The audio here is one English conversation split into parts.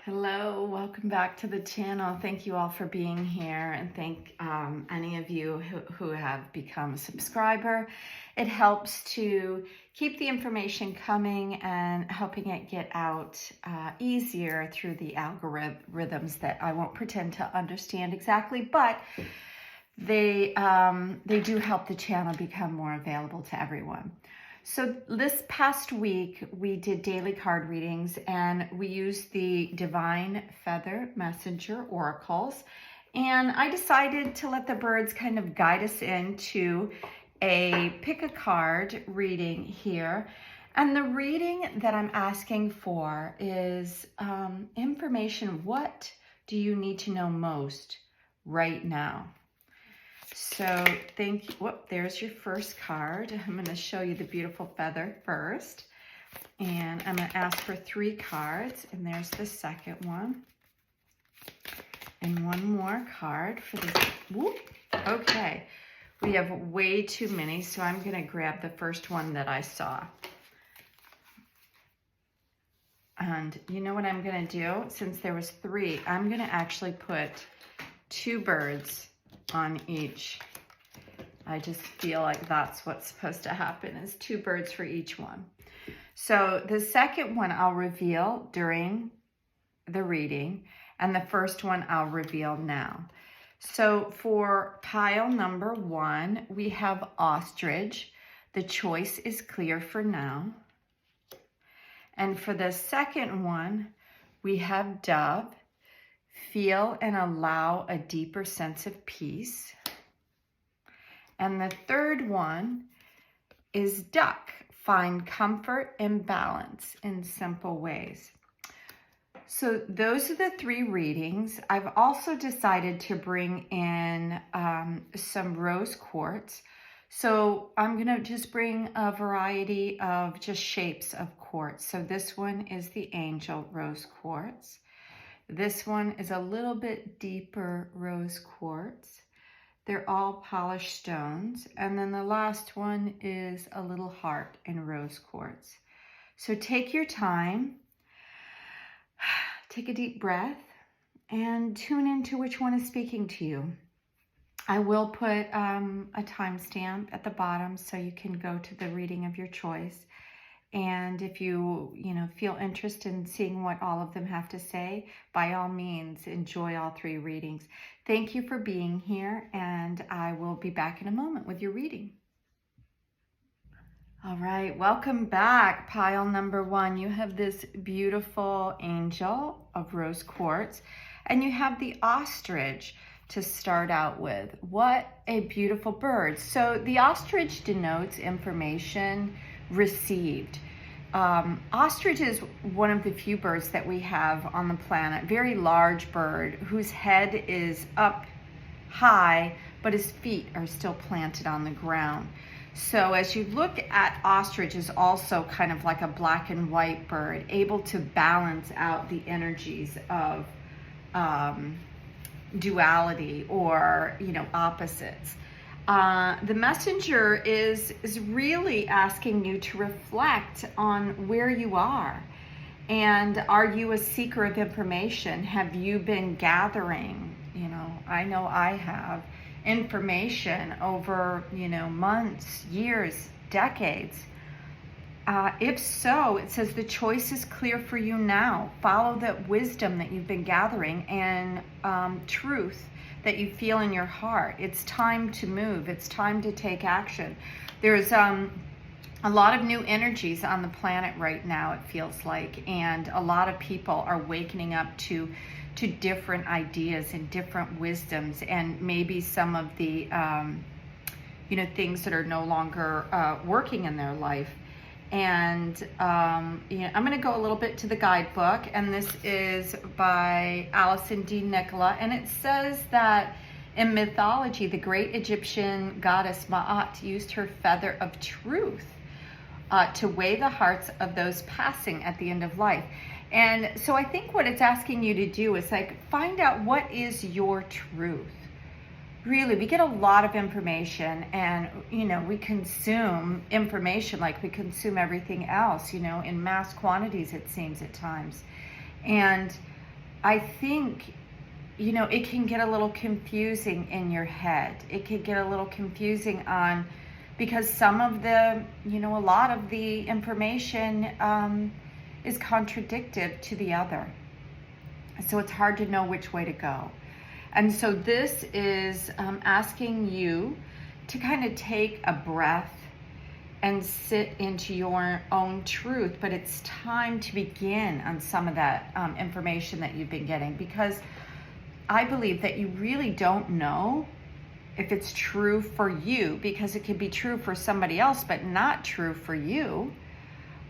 Hello, welcome back to the channel. Thank you all for being here, and thank any of you who have become a subscriber. It helps to keep the information coming and helping it get out easier through the algorithms that I won't pretend to understand exactly, but they do help the channel become more available to everyone. So this past week, we did daily card readings, and we used the Divine Feather Messenger Oracles. And I decided to let the birds kind of guide us into a pick a card reading here. And the reading that I'm asking for is information. What do you need to know most right now? So thank you. Whoop, there's your first card. I'm going to show you the beautiful feather first. And I'm going to ask for 3 cards. And there's the second one. And one more card for this. Whoop. Okay. We have way too many, so I'm going to grab the first one that I saw. And you know what I'm going to do? Since there was 3, I'm going to actually put 2 birds on each. I just feel like that's what's supposed to happen, is 2 birds for each one. So the second one I'll reveal during the reading, and the first one I'll reveal now. So for pile number 1, we have ostrich. The choice is clear for now. And for the second one, we have dove. Feel and allow a deeper sense of peace. And the third one is duck. Find comfort and balance in simple ways. So those are the 3 readings. I've also decided to bring in some rose quartz. So I'm going to just bring a variety of just shapes of quartz. So this one is the angel rose quartz. This one is a little bit deeper rose quartz. They're all polished stones. And then the last one is a little heart in rose quartz. So take your time, take a deep breath, and tune into which one is speaking to you. I will put a timestamp at the bottom so you can go to the reading of your choice. And if you feel interested in seeing what all of them have to say, by all means, enjoy all 3 readings. Thank you for being here, and I will be back in a moment with your reading. All right, welcome back. Pile number 1, you have this beautiful angel of rose quartz, and you have the ostrich to start out with. What a beautiful bird. So the ostrich denotes information received. Ostrich is one of the few birds that we have on the planet, very large bird whose head is up high, but his feet are still planted on the ground. So as you look at ostrich, is also kind of like a black and white bird, able to balance out the energies of duality or opposites. The messenger is really asking you to reflect on where you are. And are you a seeker of information? Have you been gathering, I know I have, information over, months, years, decades. If so, it says the choice is clear for you now. Follow that wisdom that you've been gathering and truth that you feel in your heart. It's time to move. It's time to take action. There's a lot of new energies on the planet right now, it feels like, and a lot of people are wakening up to different ideas and different wisdoms, and maybe some of the things that are no longer working in their life. And I'm going to go a little bit to the guidebook, and this is by Alison, DeNecola, and it says that in mythology, the great Egyptian goddess Ma'at used her feather of truth to weigh the hearts of those passing at the end of life. And so I think what it's asking you to do is find out what is your truth. Really, we get a lot of information, and we consume information like we consume everything else, in mass quantities, it seems at times. And I think, it can get a little confusing in your head. It can get a little confusing because some of a lot of the information is contradictive to the other. So it's hard to know which way to go. And so this is asking you to kind of take a breath and sit into your own truth. But it's time to begin on some of that information that you've been getting, because I believe that you really don't know if it's true for you, because it could be true for somebody else, but not true for you,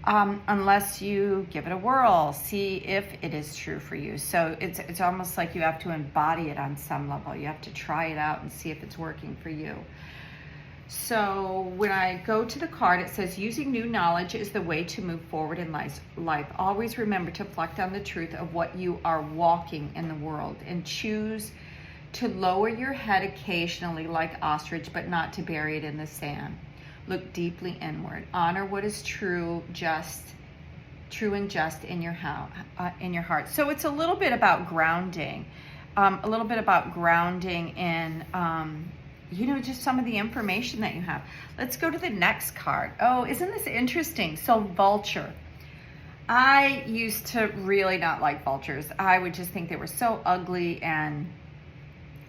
unless you give it a whirl, see if it is true for you. So it's almost like you have to embody it on some level. You have to try it out and see if it's working for you. So when I go to the card, it says, using new knowledge is the way to move forward in life. Always remember to reflect on the truth of what you are walking in the world, and choose to lower your head occasionally like ostrich, but not to bury it in the sand. Look deeply inward. Honor what is true and just in your heart. So it's a little bit about grounding, in just some of the information that you have. Let's go to the next card. Oh, isn't this interesting? So vulture. I used to really not like vultures. I would just think they were so ugly and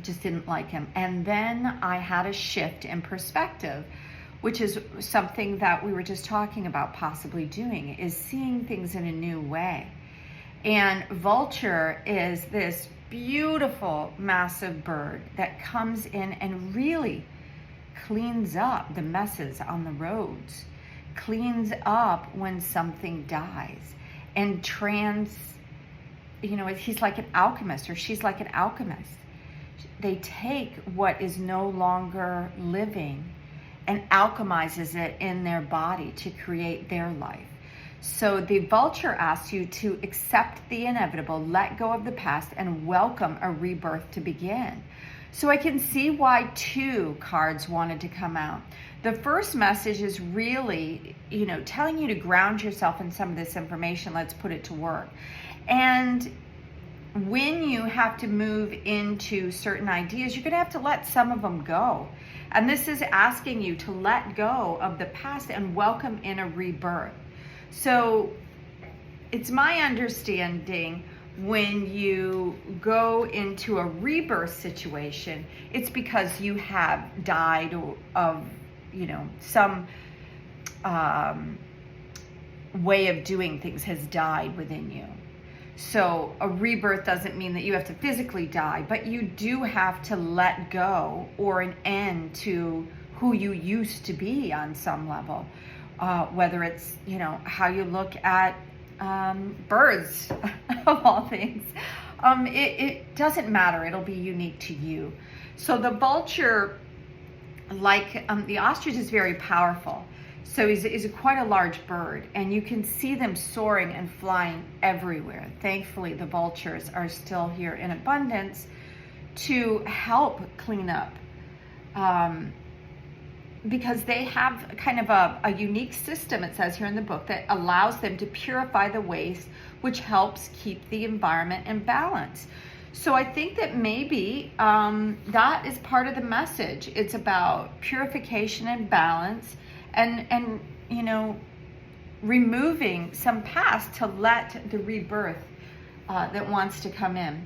just didn't like him. And then I had a shift in perspective, which is something that we were just talking about possibly doing, is seeing things in a new way. And vulture is this beautiful, massive bird that comes in and really cleans up the messes on the roads, cleans up when something dies, and he's like an alchemist, or she's like an alchemist. They take what is no longer living and alchemizes it in their body to create their life. So the vulture asks you to accept the inevitable, let go of the past, and welcome a rebirth to begin. So I can see why 2 cards wanted to come out. The first message is really, telling you to ground yourself in some of this information. Let's put it to work. And when you have to move into certain ideas, you're going to have to let some of them go. And this is asking you to let go of the past and welcome in a rebirth. So it's my understanding, when you go into a rebirth situation, it's because you have died of, some way of doing things has died within you. So a rebirth doesn't mean that you have to physically die, but you do have to let go, or an end to who you used to be on some level. Whether it's, how you look at birds, of all things. It doesn't matter. It'll be unique to you. So the vulture, like the ostrich, is very powerful. So he's quite a large bird, and you can see them soaring and flying everywhere. Thankfully, the vultures are still here in abundance to help clean up, because they have kind of a unique system, it says here in the book, that allows them to purify the waste, which helps keep the environment in balance. So I think that maybe that is part of the message. It's about purification and balance, and removing some past to let the rebirth that wants to come in.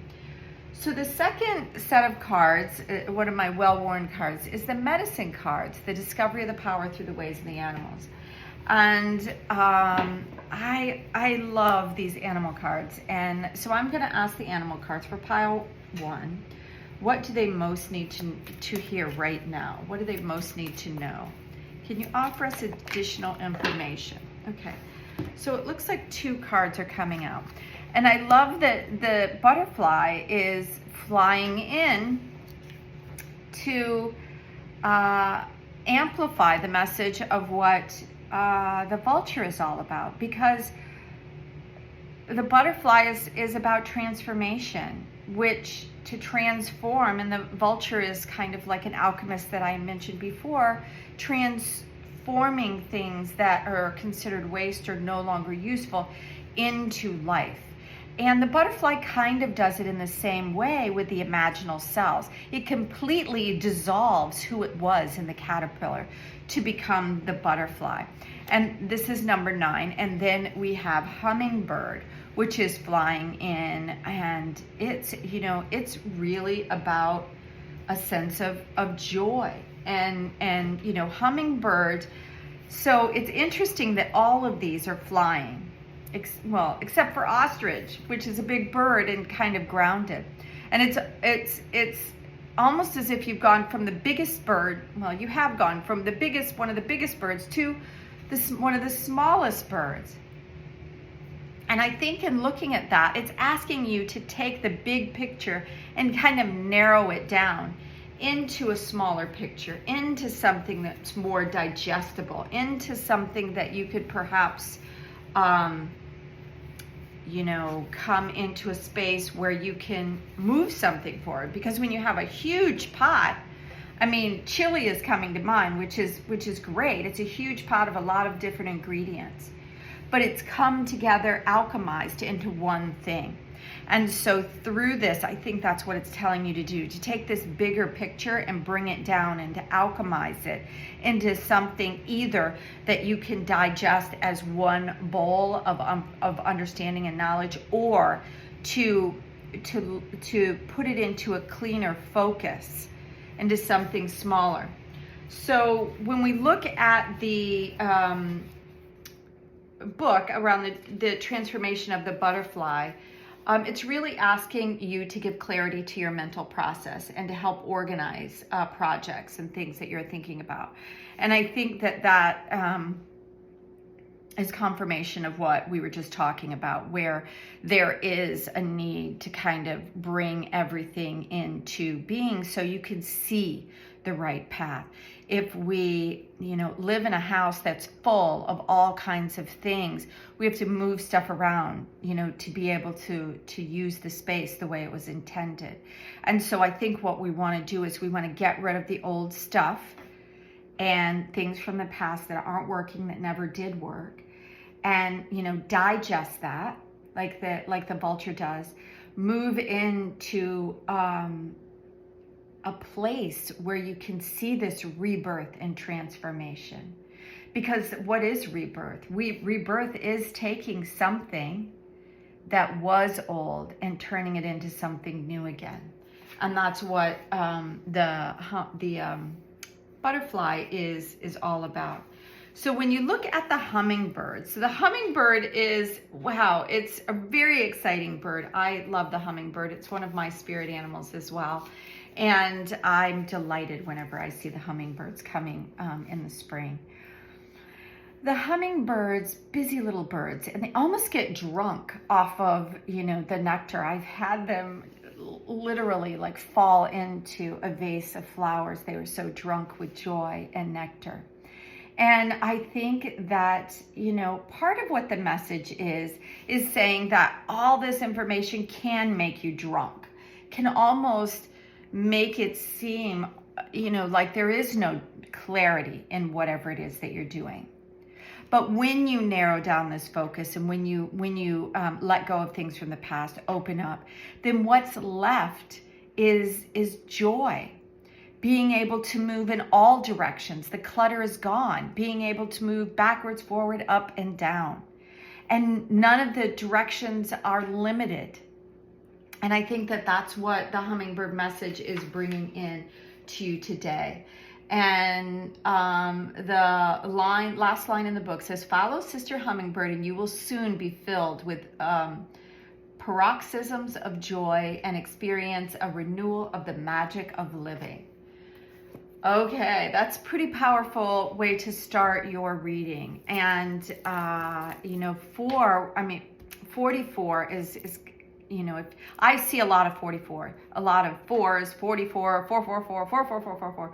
So the second set of cards, one of my well-worn cards, is the medicine cards, the discovery of the power through the ways of the animals. And I love these animal cards. And so I'm going to ask the animal cards for pile 1. What do they most need to hear right now? What do they most need to know? Can you offer us additional information? Okay, so it looks like 2 cards are coming out. And I love that the butterfly is flying in to amplify the message of what the vulture is all about, because the butterfly is about transformation, which to transform, and the vulture is kind of like an alchemist that I mentioned before, transforming things that are considered waste or no longer useful into life. And the butterfly kind of does it in the same way with the imaginal cells. It completely dissolves who it was in the caterpillar to become the butterfly. And this is number 9. And then we have hummingbird, which is flying in, and it's, you know, it's really about a sense of joy. And you know, hummingbird, so it's interesting that all of these are flying. Well, except for ostrich, which is a big bird and kind of grounded. And it's almost as if you've gone from the biggest bird, well, you have gone from the biggest, one of the biggest birds to one of the smallest birds. And I think in looking at that, it's asking you to take the big picture and kind of narrow it down into a smaller picture, into something that's more digestible, into something that you could perhaps you know, come into a space where you can move something forward. Because when you have a huge pot, I mean, chili is coming to mind, which is great. It's a huge pot of a lot of different ingredients, but it's come together, alchemized into one thing. And so through this, I think that's what it's telling you to do, to take this bigger picture and bring it down and to alchemize it into something either that you can digest as one bowl of understanding and knowledge, or to put it into a cleaner focus, into something smaller. So when we look at the book around the transformation of the butterfly, it's really asking you to give clarity to your mental process and to help organize projects and things that you're thinking about. And I think that is confirmation of what we were just talking about, where there is a need to kind of bring everything into being so you can see the right path. If we, you know, live in a house that's full of all kinds of things, we have to move stuff around, you know, to be able to use the space the way it was intended. And so I think what we want to do is we want to get rid of the old stuff and things from the past that aren't working, that never did work, and, you know, digest that like the vulture does, move into a place where you can see this rebirth and transformation. Because what is rebirth? Rebirth is taking something that was old and turning it into something new again. And that's what the butterfly is all about. So when you look at the hummingbird, so the hummingbird is, wow, it's a very exciting bird. I love the hummingbird. It's one of my spirit animals as well. And I'm delighted whenever I see the hummingbirds coming in the spring. The hummingbirds, busy little birds, and they almost get drunk off of, you know, the nectar. I've had them literally like fall into a vase of flowers. They were so drunk with joy and nectar. And I think that, you know, part of what the message is saying that all this information can make you drunk, can almost make it seem, you know, like there is no clarity in whatever it is that you're doing. But when you narrow down this focus and when you let go of things from the past, open up, then what's left is joy. Being able to move in all directions. The clutter is gone. Being able to move backwards, forward, up, and down. And none of the directions are limited. And I think that that's what the hummingbird message is bringing in to you today. And the last line in the book says, "Follow Sister Hummingbird and you will soon be filled with paroxysms of joy and experience a renewal of the magic of living." Okay, that's a pretty powerful way to start your reading. And, you know, 44 is, you know, if I see a lot of 44, a lot of 4s, 44, 444, 44444.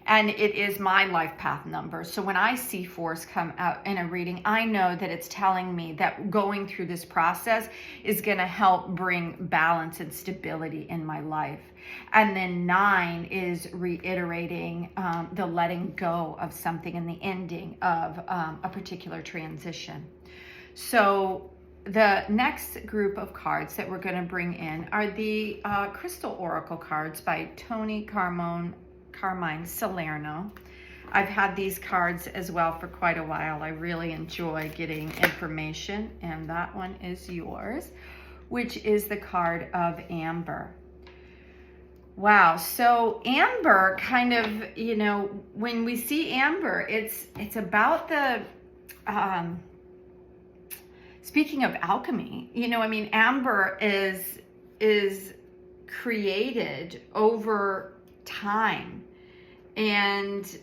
And it is my life path number. So when I see 4s come out in a reading, I know that it's telling me that going through this process is going to help bring balance and stability in my life. And then 9 is reiterating the letting go of something and the ending of a particular transition. So the next group of cards that we're going to bring in are the Crystal Oracle cards by Toni, Carmine, Salerno. I've had these cards as well for quite a while. I really enjoy getting information, and that one is yours, which is the card of Amber. Wow, so Amber kind of, you know, when we see Amber, it's about the, speaking of alchemy, you know, I mean, Amber is created over time, and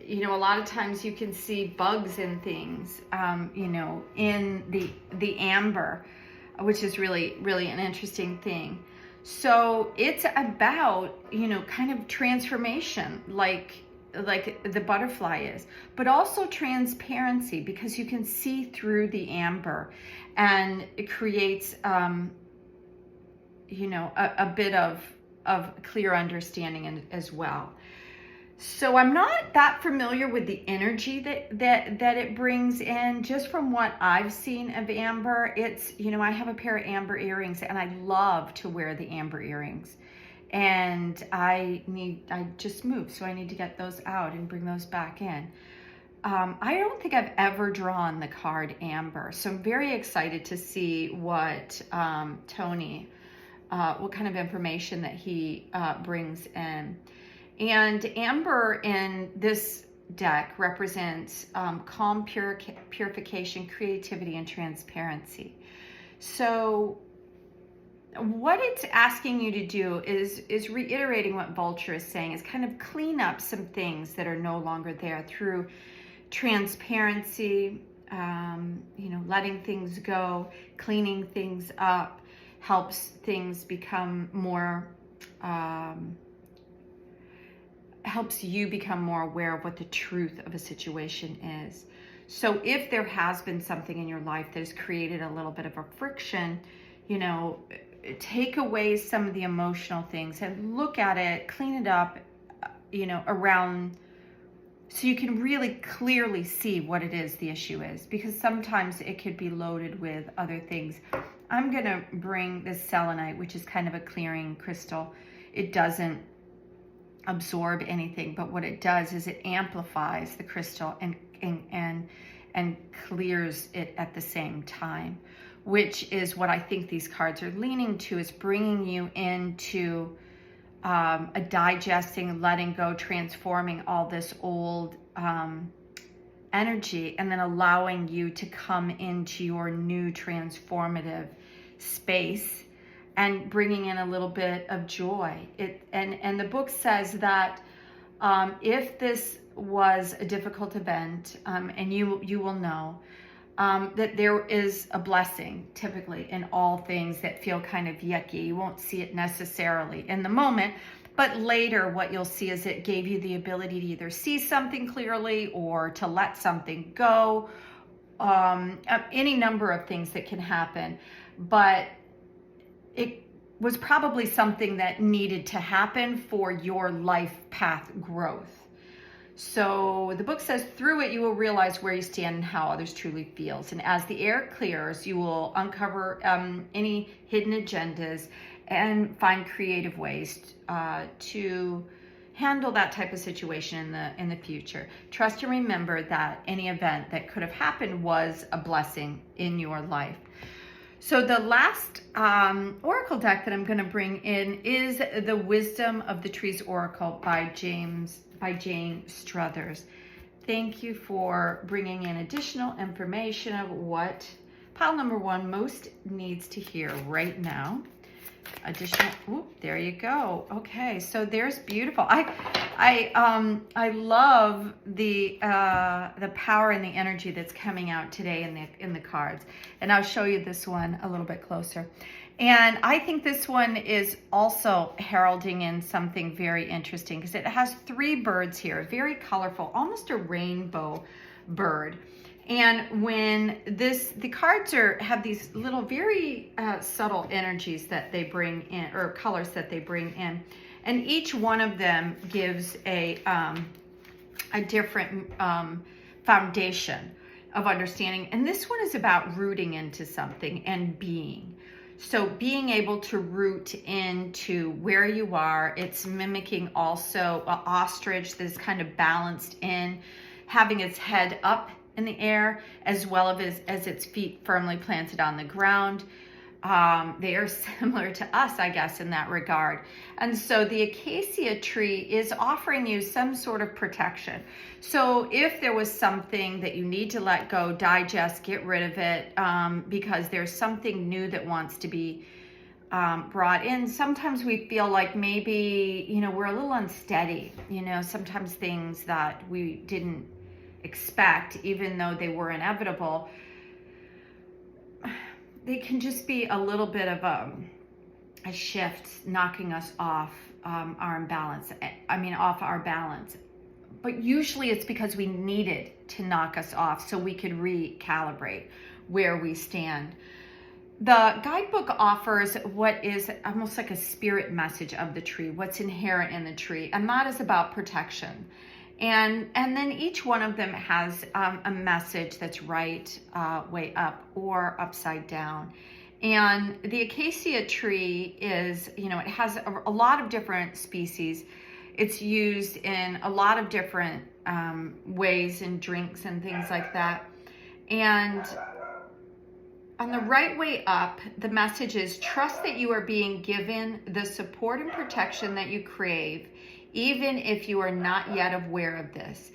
you know, a lot of times you can see bugs and things, you know, in the amber, which is really an interesting thing. So it's about, you know, kind of transformation, like the butterfly is, but also transparency, because you can see through the amber, and it creates, you know, a bit of clear understanding as well. So I'm not that familiar with the energy that it brings in. Just from what I've seen of amber, it's, you know, I have a pair of amber earrings, and I love to wear the amber earrings. And I just moved, so I need to get those out and bring those back in. I don't think I've ever drawn the card Amber, so I'm very excited to see what Toni, what kind of information that he brings in. And Amber in this deck represents calm, purification, creativity, and transparency. So what it's asking you to do is reiterating what Vulture is saying, is kind of clean up some things that are no longer there through transparency, you know, letting things go, cleaning things up, helps things become more, helps you become more aware of what the truth of a situation is. So if there has been something in your life that has created a little bit of a friction, you know, take away some of the emotional things and look at it, clean it up, you know, around, so you can really clearly see what it is the issue is, because sometimes it could be loaded with other things. I'm going to bring this selenite, which is kind of a clearing crystal. It doesn't absorb anything, but what it does is it amplifies the crystal and clears it at the same time, which is what I think these cards are leaning to, is bringing you into a digesting, letting go, transforming all this old energy, and then allowing you to come into your new transformative space and bringing in a little bit of joy. And the book says that if this was a difficult event, and you will know, that there is a blessing typically in all things that feel kind of yucky. You won't see it necessarily in the moment, but later what you'll see is it gave you the ability to either see something clearly or to let something go, any number of things that can happen. But it was probably something that needed to happen for your life path growth. So the book says, through it, you will realize where you stand and how others truly feels. And as the air clears, you will uncover any hidden agendas and find creative ways to handle that type of situation in the future. Trust and remember that any event that could have happened was a blessing in your life. So the last oracle deck that I'm going to bring in is the Wisdom of the Trees Oracle by Jane Struthers. Thank you for bringing in additional information of what pile number one most needs to hear right now. There you go. Okay, so there's beautiful. I love the power and the energy that's coming out today in the cards, and I'll show you this one a little bit closer. And I think this one is also heralding in something very interesting, because it has three birds here, very colorful, almost a rainbow bird. And when the cards have these little very subtle energies that they bring in, or colors that they bring in, and each one of them gives a different foundation. of understanding. And this one is about rooting into something and being. So being able to root into where you are. It's mimicking also an ostrich that is kind of balanced in, having its head up in the air, as well as its feet firmly planted on the ground. They are similar to us, I guess, in that regard. And so the acacia tree is offering you some sort of protection. So if there was something that you need to let go, digest, get rid of it, because there's something new that wants to be brought in. Sometimes we feel like maybe, we're a little unsteady. Sometimes things that we didn't expect, even though they were inevitable, they can just be a little bit of a shift, knocking us off our imbalance. Off our balance. But usually it's because we needed to knock us off so we could recalibrate where we stand. The guidebook offers what is almost like a spirit message of the tree, what's inherent in the tree, and that is about protection. And then each one of them has a message that's right way up or upside down. And the acacia tree is, it has a lot of different species. It's used in a lot of different ways in drinks and things like that. And on the right way up, the message is trust that you are being given the support and protection that you crave, even if you are not yet aware of this.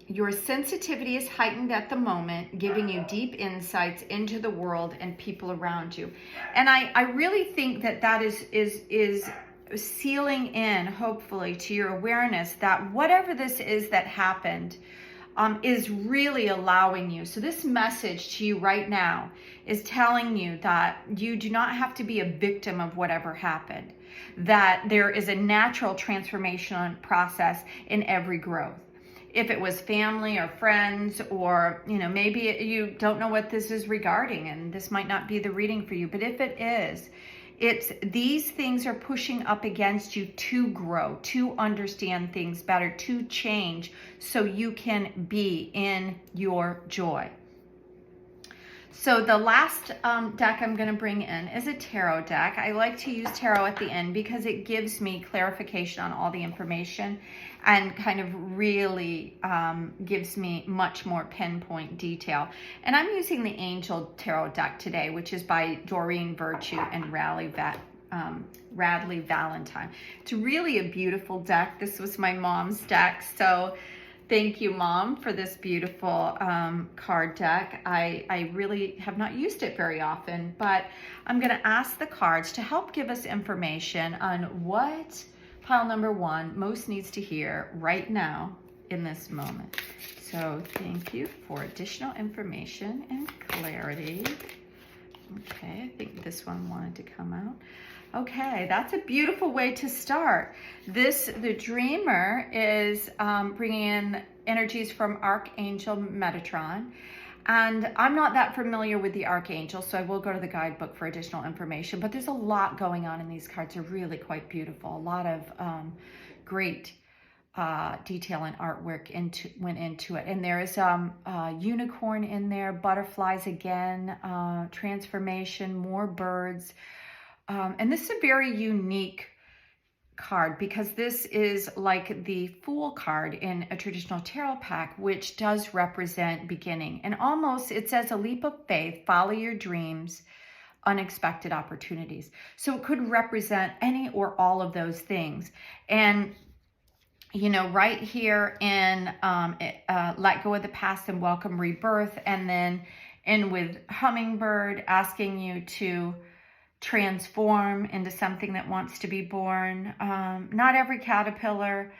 Your sensitivity is heightened at the moment, giving you deep insights into the world and people around you. And I really think that is sealing in, hopefully, to your awareness that whatever this is that happened is really allowing you. So this message to you right now is telling you that you do not have to be a victim of whatever happened, that there is a natural transformation process in every growth. If it was family or friends, or maybe you don't know what this is regarding, and this might not be the reading for you, but if it is, it's these things are pushing up against you to grow, to understand things better, to change, so you can be in your joy. So the last deck I'm going to bring in is a tarot deck. I like to use tarot at the end because it gives me clarification on all the information and kind of really gives me much more pinpoint detail. And I'm using the Angel Tarot deck today, which is by Doreen Virtue and Radleigh Valentine. It's really a beautiful deck. This was my mom's deck, so thank you, Mom, for this beautiful card deck. I really have not used it very often, but I'm going to ask the cards to help give us information on what pile number 1 most needs to hear right now in this moment. So thank you for additional information and clarity. Okay, I think this one wanted to come out. Okay, that's a beautiful way to start. The dreamer is bringing in energies from Archangel Metatron. And I'm not that familiar with the Archangel, so I will go to the guidebook for additional information. But there's a lot going on in these cards. They're really quite beautiful. A lot of great detail and artwork went into it. And there is a unicorn in there, butterflies again, transformation, more birds. And this is a very unique card because this is like the Fool card in a traditional tarot pack, which does represent beginning. And almost it says a leap of faith, follow your dreams, unexpected opportunities. So it could represent any or all of those things. And right here in let go of the past and welcome rebirth, and then in with hummingbird asking you to transform into something that wants to be born. Not every caterpillar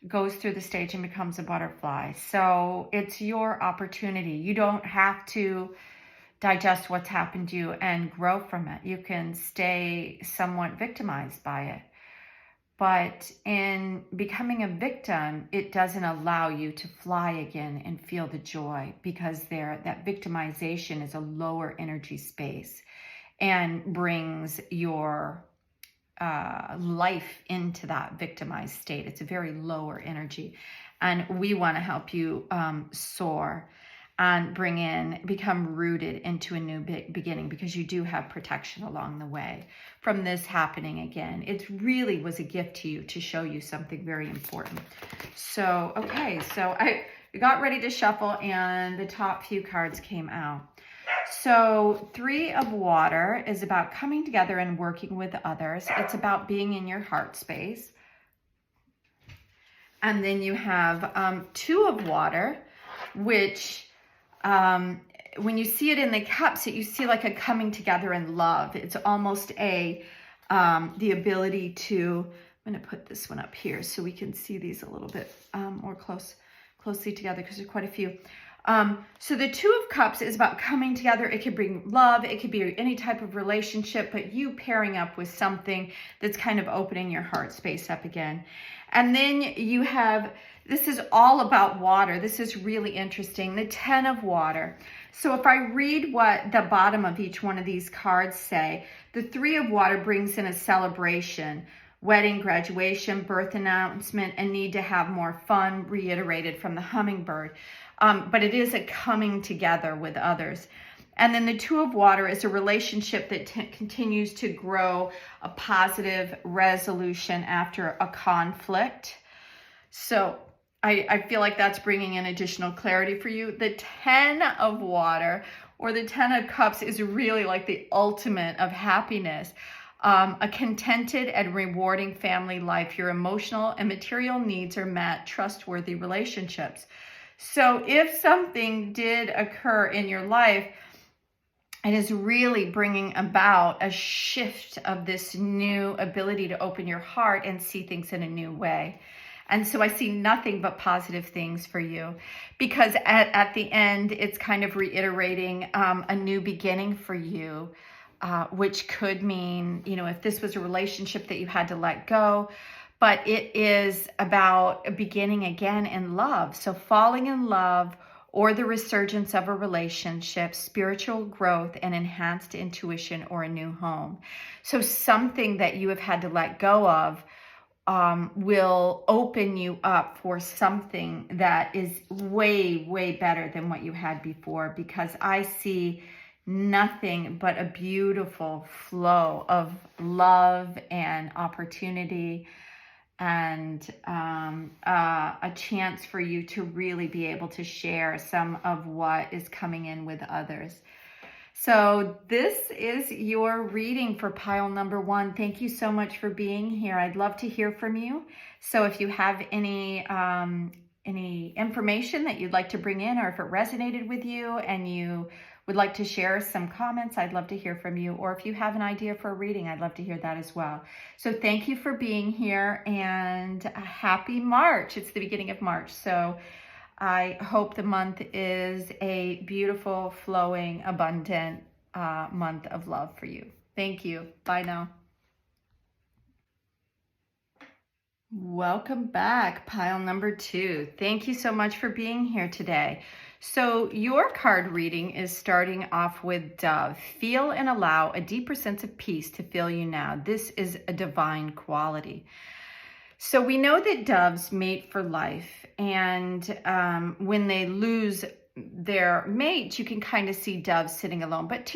goes through the stage and becomes a butterfly. So it's your opportunity. You don't have to digest what's happened to you and grow from it. You can stay somewhat victimized by it. But in becoming a victim, it doesn't allow you to fly again and feel the joy, because that victimization is a lower energy space and brings your life into that victimized state. It's a very lower energy. And we want to help you soar and become rooted into a new beginning, because you do have protection along the way from this happening again. It really was a gift to you to show you something very important. So, okay, so I got ready to shuffle and the top few cards came out. So 3 of Water is about coming together and working with others. It's about being in your heart space. And then you have 2 of Water, which when you see it in the cups, you see like a coming together in love. It's almost the ability to, I'm going to put this one up here so we can see these a little bit more closely together, because there's quite a few. So the 2 of Cups is about coming together. It could bring love. It could be any type of relationship, but you pairing up with something that's kind of opening your heart space up again. And then you have, this is all about water. This is really interesting. The 10 of Water. So if I read what the bottom of each one of these cards say, the 3 of Water brings in a celebration, wedding, graduation, birth announcement, and need to have more fun, reiterated from the hummingbird. But it is a coming together with others. And then the 2 of Water is a relationship that continues to grow, a positive resolution after a conflict. So I feel like that's bringing in additional clarity for you. The 10 of Water, or the 10 of Cups, is really like the ultimate of happiness. A contented and rewarding family life. Your emotional and material needs are met, trustworthy relationships. So if something did occur in your life, it is really bringing about a shift of this new ability to open your heart and see things in a new way. And so I see nothing but positive things for you, because at the end, it's kind of reiterating a new beginning for you, which could mean, if this was a relationship that you had to let go, but it is about beginning again in love. So falling in love, or the resurgence of a relationship, spiritual growth, and enhanced intuition, or a new home. So something that you have had to let go of will open you up for something that is way, way better than what you had before, because I see nothing but a beautiful flow of love and opportunity, and a chance for you to really be able to share some of what is coming in with others. So this is your reading for pile number 1. Thank you so much for being here. I'd love to hear from you. So if you have any information that you'd like to bring in, or if it resonated with you and you would like to share some comments, I'd love to hear from you. Or if you have an idea for a reading, I'd love to hear that as well. So thank you for being here, and a happy March. It's the beginning of March. So I hope the month is a beautiful, flowing, abundant month of love for you. Thank you. Bye now. Welcome back, pile number 2. Thank you so much for being here today. So your card reading is starting off with Dove. Feel and allow a deeper sense of peace to fill you now. This is a divine quality. So we know that doves mate for life, and when they lose their mate, you can kind of see doves sitting alone. But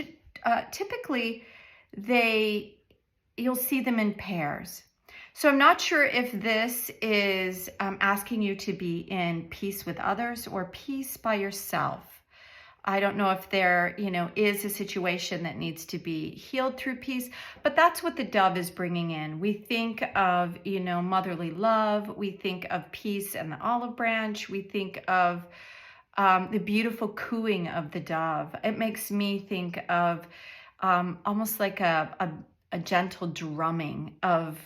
typically, you'll see them in pairs. So I'm not sure if this is asking you to be in peace with others or peace by yourself. I don't know if there, is a situation that needs to be healed through peace, but that's what the dove is bringing in. We think of, motherly love. We think of peace and the olive branch. We think of the beautiful cooing of the dove. It makes me think of almost like a gentle drumming of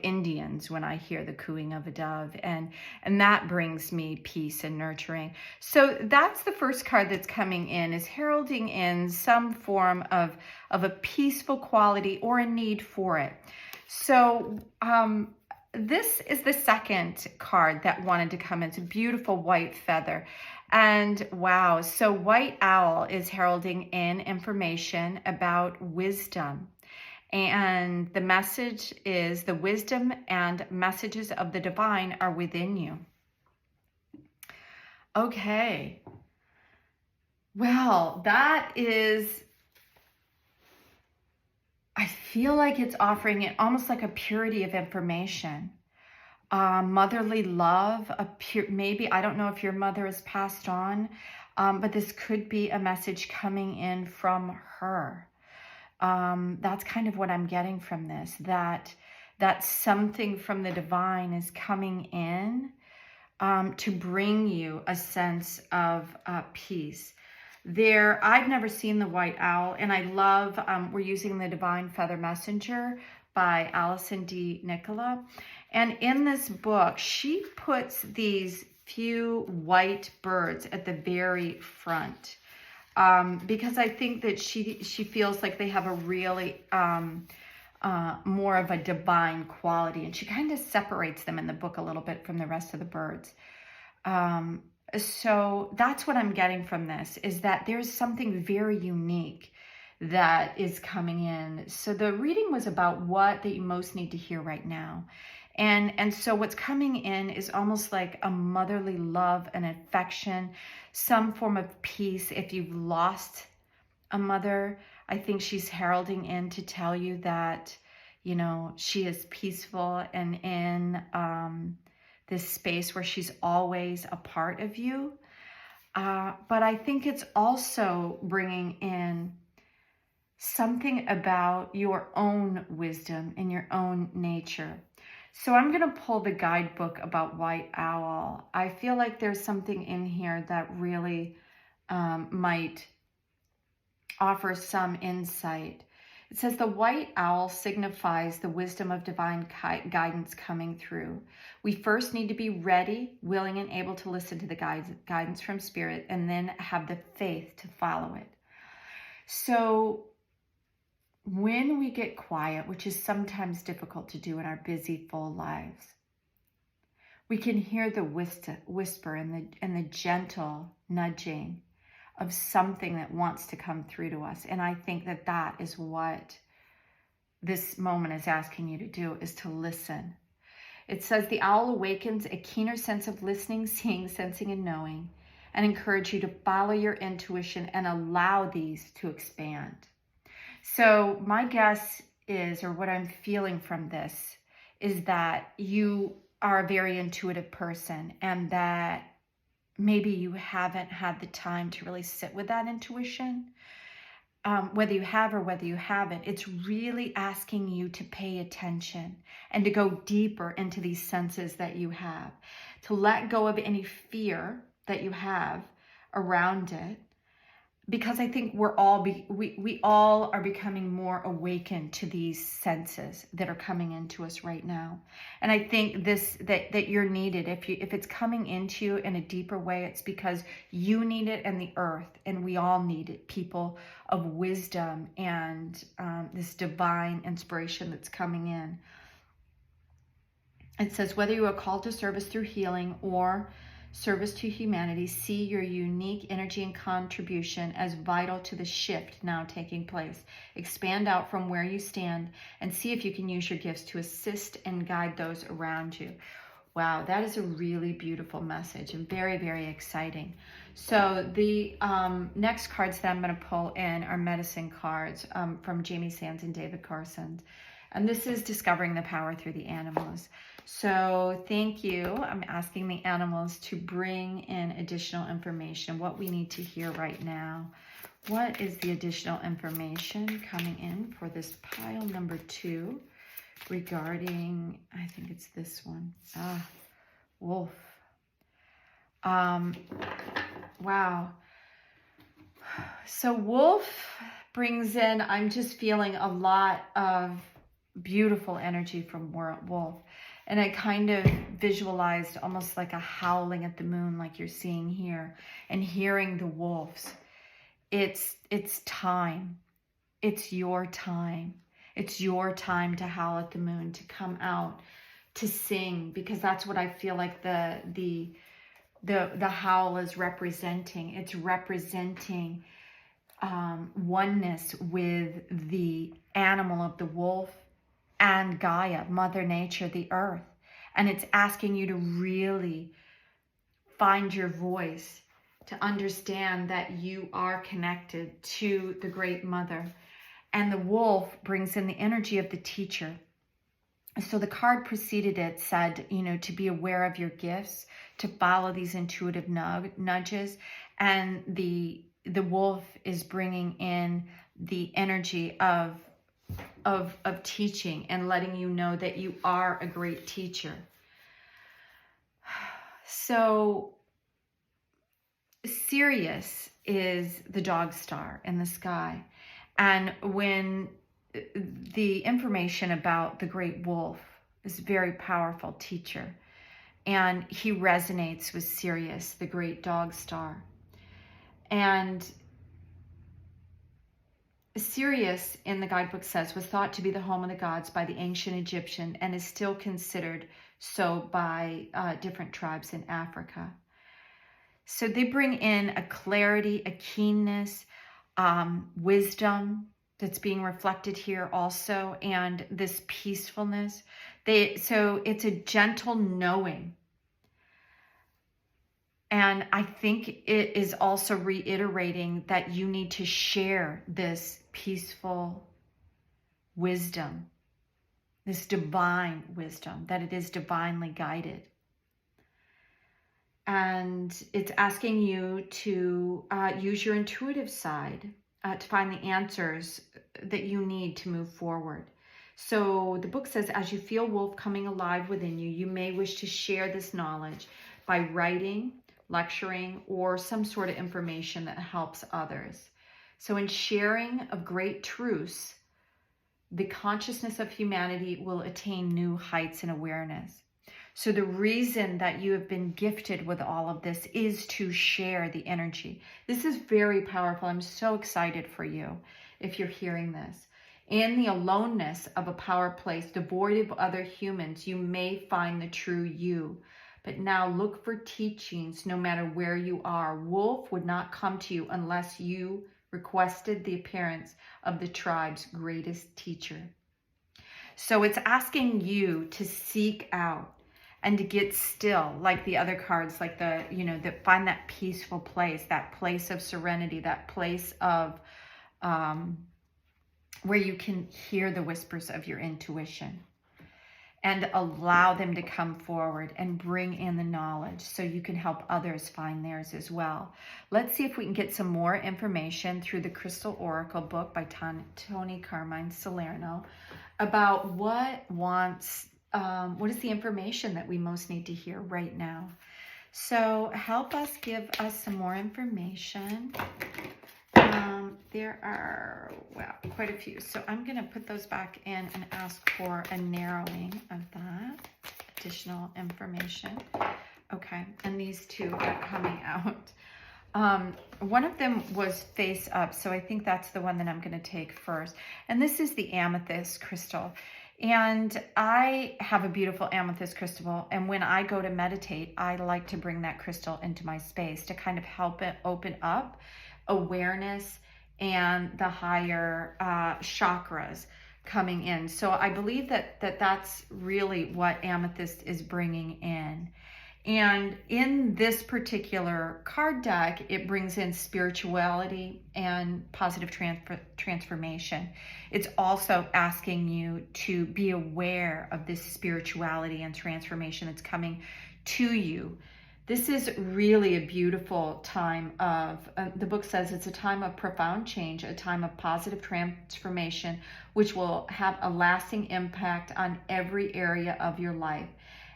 Indians when I hear the cooing of a dove, and that brings me peace and nurturing. So that's the first card that's coming in, is heralding in some form of a peaceful quality or a need for it. So this is the second card that wanted to come in. It's a beautiful white feather. And wow, so white owl is heralding in information about wisdom. And the message is the wisdom and messages of the divine are within you. Okay. Well, that is, I feel like it's offering it almost like a purity of information. Motherly love, maybe, I don't know if your mother has passed on, but this could be a message coming in from her. That's kind of what I'm getting from this, that something from the divine is coming in to bring you a sense of peace. I've never seen the white owl, and I love, we're using the Divine Feather Messenger by Alison DeNecola. And in this book, she puts these few white birds at the very front, because I think that she feels like they have a really more of a divine quality, and she kind of separates them in the book a little bit from the rest of the birds. So that's what I'm getting from this, is that there's something very unique that is coming in. So the reading was about what that you most need to hear right now. And so what's coming in is almost like a motherly love and affection, some form of peace. If you've lost a mother, I think she's heralding in to tell you that, you know, she is peaceful and in this space where she's always a part of you. But I think it's also bringing in something about your own wisdom and your own nature. So I'm going to pull the guidebook about white owl. I feel like there's something in here that really might offer some insight. It says the white owl signifies the wisdom of divine guidance coming through. We first need to be ready, willing, and able to listen to the guidance from spirit, and then have the faith to follow it. So when we get quiet, which is sometimes difficult to do in our busy, full lives, we can hear the whisper and the gentle nudging of something that wants to come through to us. And I think that that is what this moment is asking you to do, is to listen. It says the owl awakens a keener sense of listening, seeing, sensing, and knowing, and encourage you to follow your intuition and allow these to expand. So my guess is, or what I'm feeling from this, is that you are a very intuitive person, and that maybe you haven't had the time to really sit with that intuition. Whether you have or whether you haven't, it's really asking you to pay attention and to go deeper into these senses that you have, to let go of any fear that you have around it. Because I think we all are becoming more awakened to these senses that are coming into us right now. And I think that you're needed. If it's coming into you in a deeper way, it's because you need it, and the earth, and we all need it. People of wisdom and this divine inspiration that's coming in. It says, whether you are called to service through healing or service to humanity, see your unique energy and contribution as vital to the shift now taking place. Expand out from where you stand and see if you can use your gifts to assist and guide those around you. Wow, that is a really beautiful message and very, very exciting. So the next cards that I'm going to pull in are medicine cards from Jamie Sands and David Carson. And this is discovering the power through the animals. So thank you. I'm asking the animals to bring in additional information, what we need to hear right now. What is the additional information coming in for this pile number 2 regarding, I think it's this one. Wolf. Wow. So wolf brings in, I'm just feeling a lot of beautiful energy from wolf. And I kind of visualized almost like a howling at the moon, like you're seeing here, and hearing the wolves. It's time. It's your time. It's your time to howl at the moon, to come out, to sing, because that's what I feel like the howl is representing. It's representing oneness with the animal of the wolf and Gaia, Mother Nature, the earth. And it's asking you to really find your voice, to understand that you are connected to the Great Mother. And the wolf brings in the energy of the teacher. So the card preceded it said, to be aware of your gifts, to follow these intuitive nudges. And the wolf is bringing in the energy of teaching and letting you know that you are a great teacher. So Sirius is the dog star in the sky. And when the information about the great wolf is a very powerful teacher, and he resonates with Sirius, the great dog star. And Sirius, in the guidebook says, was thought to be the home of the gods by the ancient Egyptian and is still considered so by different tribes in Africa. So they bring in a clarity, a keenness, wisdom that's being reflected here also, and this peacefulness. So it's a gentle knowing. And I think it is also reiterating that you need to share this peaceful wisdom, this divine wisdom, that it is divinely guided. And it's asking you to use your intuitive side to find the answers that you need to move forward. So the book says, as you feel wolf coming alive within you, you may wish to share this knowledge by writing, lecturing, or some sort of information that helps others. So in sharing of great truths, the consciousness of humanity will attain new heights in awareness. So the reason that you have been gifted with all of this is to share the energy. This is very powerful. I'm so excited for you if you're hearing this. In the aloneness of a power place devoid of other humans, you may find the true you. But now look for teachings no matter where you are. Wolf would not come to you unless you requested the appearance of the tribe's greatest teacher. So it's asking you to seek out and to get still, like the other cards, like that find that peaceful place, that place of serenity, that place of where you can hear the whispers of your intuition and allow them to come forward and bring in the knowledge so you can help others find theirs as well. Let's see if we can get some more information through the Crystal Oracle book by Toni, Carmine, Salerno about what is the information that we most need to hear right now. So help us, give us some more information. There are, quite a few. So I'm going to put those back in and ask for a narrowing of that additional information. Okay, and these two are coming out. One of them was face up, so I think that's the one that I'm going to take first. And this is the amethyst crystal. And I have a beautiful amethyst crystal, and when I go to meditate, I like to bring that crystal into my space to kind of help it open up awareness and the higher chakras coming in. So I believe that's really what amethyst is bringing in. And in this particular card deck, it brings in spirituality and positive transformation. It's also asking you to be aware of this spirituality and transformation that's coming to you. This is really a beautiful time of, the book says it's a time of profound change, a time of positive transformation, which will have a lasting impact on every area of your life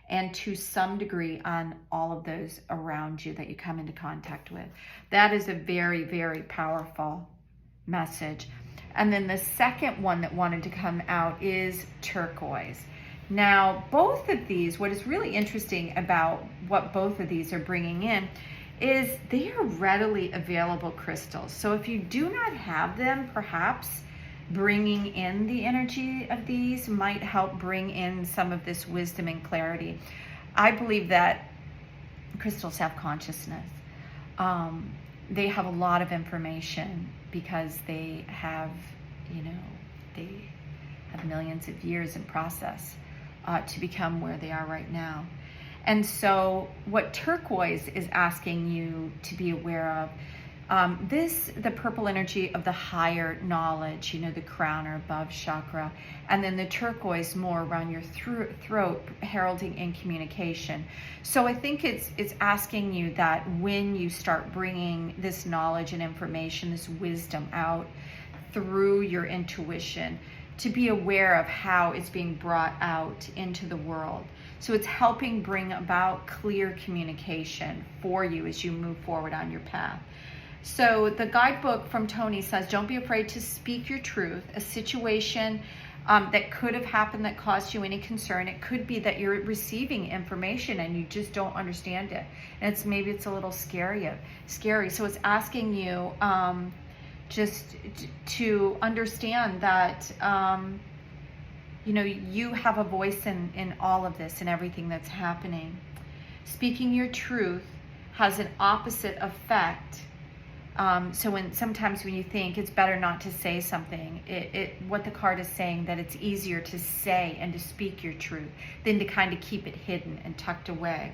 and to some degree on all of those around you that you come into contact with. That is a very, very powerful message. And then the second one that wanted to come out is turquoise. Now, both of these, what is really interesting about what both of these are bringing in is they are readily available crystals. So if you do not have them, perhaps bringing in the energy of these might help bring in some of this wisdom and clarity. I believe that crystals have consciousness. They have a lot of information because they have, they have millions of years in process to become where they are right now. And so what turquoise is asking you to be aware of, the purple energy of the higher knowledge, the crown or above chakra, and then the turquoise more around your throat, heralding in communication. So I think it's asking you that when you start bringing this knowledge and information, this wisdom out through your intuition, to be aware of how it's being brought out into the world. So it's helping bring about clear communication for you as you move forward on your path. So the guidebook from Toni says, don't be afraid to speak your truth. A situation that could have happened that caused you any concern. It could be that you're receiving information and you just don't understand it. And maybe it's a little scary. So it's asking you just to understand that, you have a voice in all of this and everything that's happening. Speaking your truth has an opposite effect. So sometimes when you think it's better not to say something, what the card is saying, that it's easier to say and to speak your truth than to kind of keep it hidden and tucked away.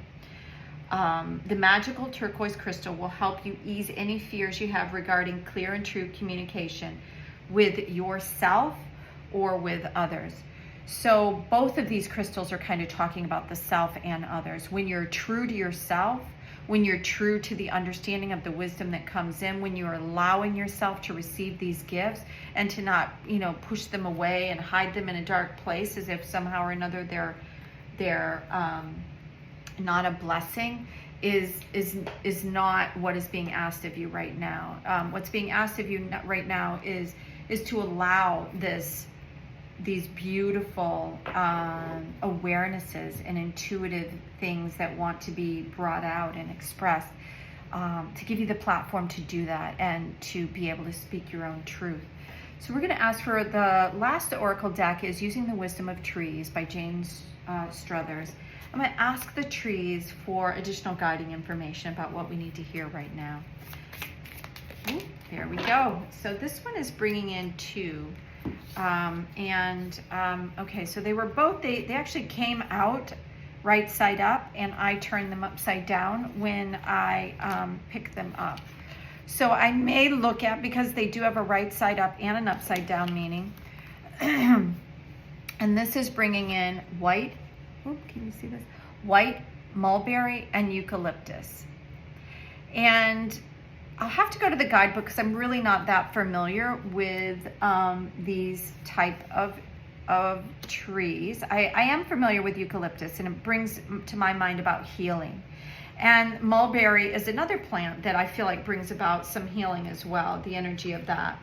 The magical turquoise crystal will help you ease any fears you have regarding clear and true communication with yourself or with others. So both of these crystals are kind of talking about the self and others. When you're true to yourself, when you're true to the understanding of the wisdom that comes in, when you're allowing yourself to receive these gifts and to not, push them away and hide them in a dark place as if somehow or another they're not a blessing, is not what is being asked of you right now. What's being asked of you right now is to allow these beautiful awarenesses and intuitive things that want to be brought out and expressed, to give you the platform to do that and to be able to speak your own truth. So we're going to ask for the last oracle deck is Using the Wisdom of Trees by James Struthers. I'm going to ask the trees for additional guiding information about what we need to hear right now. Ooh, there we go. So this one is bringing in 2. Okay, so they were both, they actually came out right side up, and I turned them upside down when I picked them up. So I may look at, because they do have a right side up and an upside down meaning, and this is bringing in white, can you see this? White, mulberry, and eucalyptus. And I'll have to go to the guidebook because I'm really not that familiar with these type of trees. I am familiar with eucalyptus, and it brings to my mind about healing. And mulberry is another plant that I feel like brings about some healing as well, the energy of that.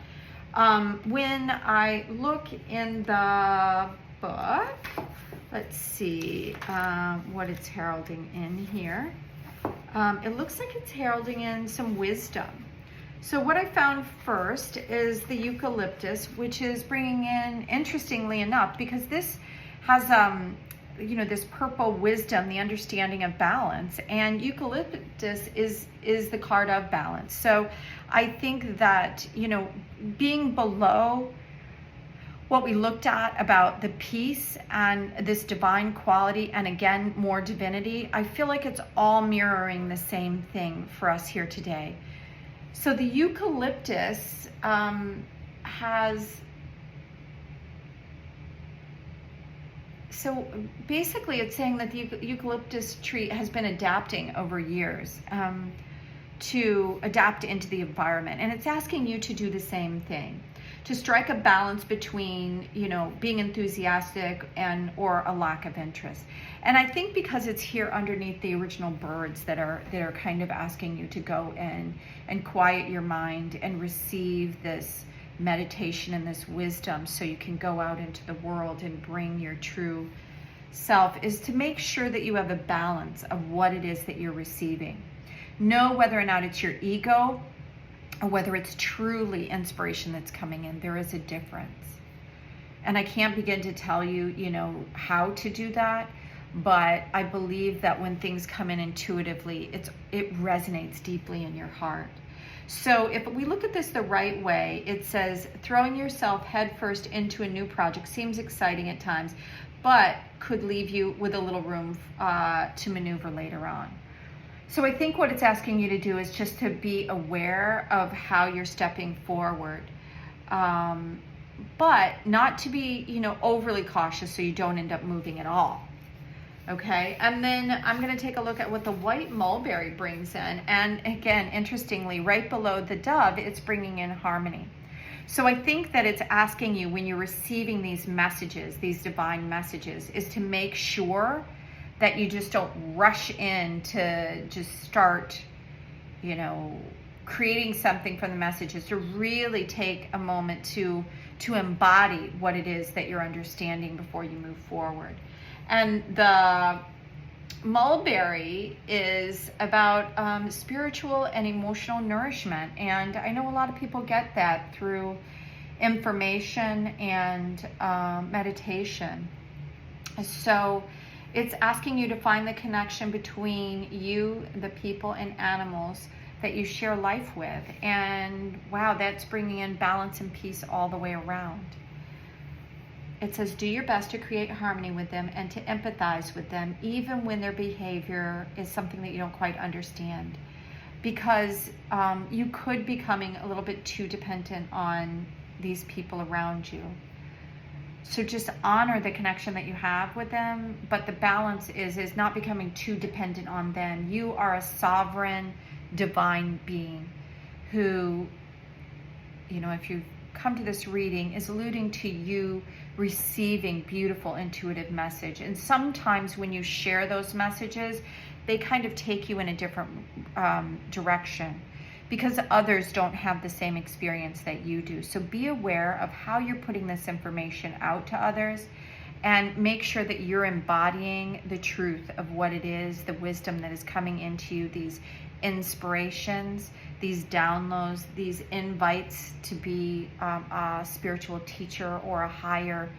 When I look in the book, let's see what it's heralding in here. It looks like it's heralding in some wisdom. So what I found first is the eucalyptus, which is bringing in, interestingly enough, because this has, this purple wisdom, the understanding of balance, and eucalyptus is the card of balance. So I think that, being below what we looked at about the peace and this divine quality, and again, more divinity, I feel like it's all mirroring the same thing for us here today. So the eucalyptus so basically it's saying that the eucalyptus tree has been adapting over years to adapt into the environment. And it's asking you to do the same thing, to strike a balance between, being enthusiastic or a lack of interest. And I think because it's here underneath the original birds that are kind of asking you to go in and quiet your mind and receive this meditation and this wisdom so you can go out into the world and bring your true self, is to make sure that you have a balance of what it is that you're receiving. Know whether or not it's your ego or whether it's truly inspiration that's coming in. There is a difference. And I can't begin to tell you, how to do that, but I believe that when things come in intuitively, it resonates deeply in your heart. So if we look at this the right way, it says throwing yourself headfirst into a new project seems exciting at times, but could leave you with a little room to maneuver later on. So I think what it's asking you to do is just to be aware of how you're stepping forward, but not to be, overly cautious so you don't end up moving at all. Okay, and then I'm going to take a look at what the white mulberry brings in. And again, interestingly, right below the dove, it's bringing in harmony. So I think that it's asking you, when you're receiving these messages, these divine messages, is to make sure that you just don't rush in to just start, creating something from the messages, to really take a moment to embody what it is that you're understanding before you move forward. And the mulberry is about spiritual and emotional nourishment. And I know a lot of people get that through information and meditation. So it's asking you to find the connection between you, the people, and animals that you share life with. And wow, that's bringing in balance and peace all the way around. It says, do your best to create harmony with them and to empathize with them, even when their behavior is something that you don't quite understand. Because you could be becoming a little bit too dependent on these people around you. So just honor the connection that you have with them, but the balance is not becoming too dependent on them. You are a sovereign, divine being who, if you come to this reading, is alluding to you receiving beautiful intuitive message. And sometimes when you share those messages, they kind of take you in a different direction because others don't have the same experience that you do. So be aware of how you're putting this information out to others, and make sure that you're embodying the truth of what it is, the wisdom that is coming into you, these inspirations, these downloads, these invites to be a spiritual teacher or a higher,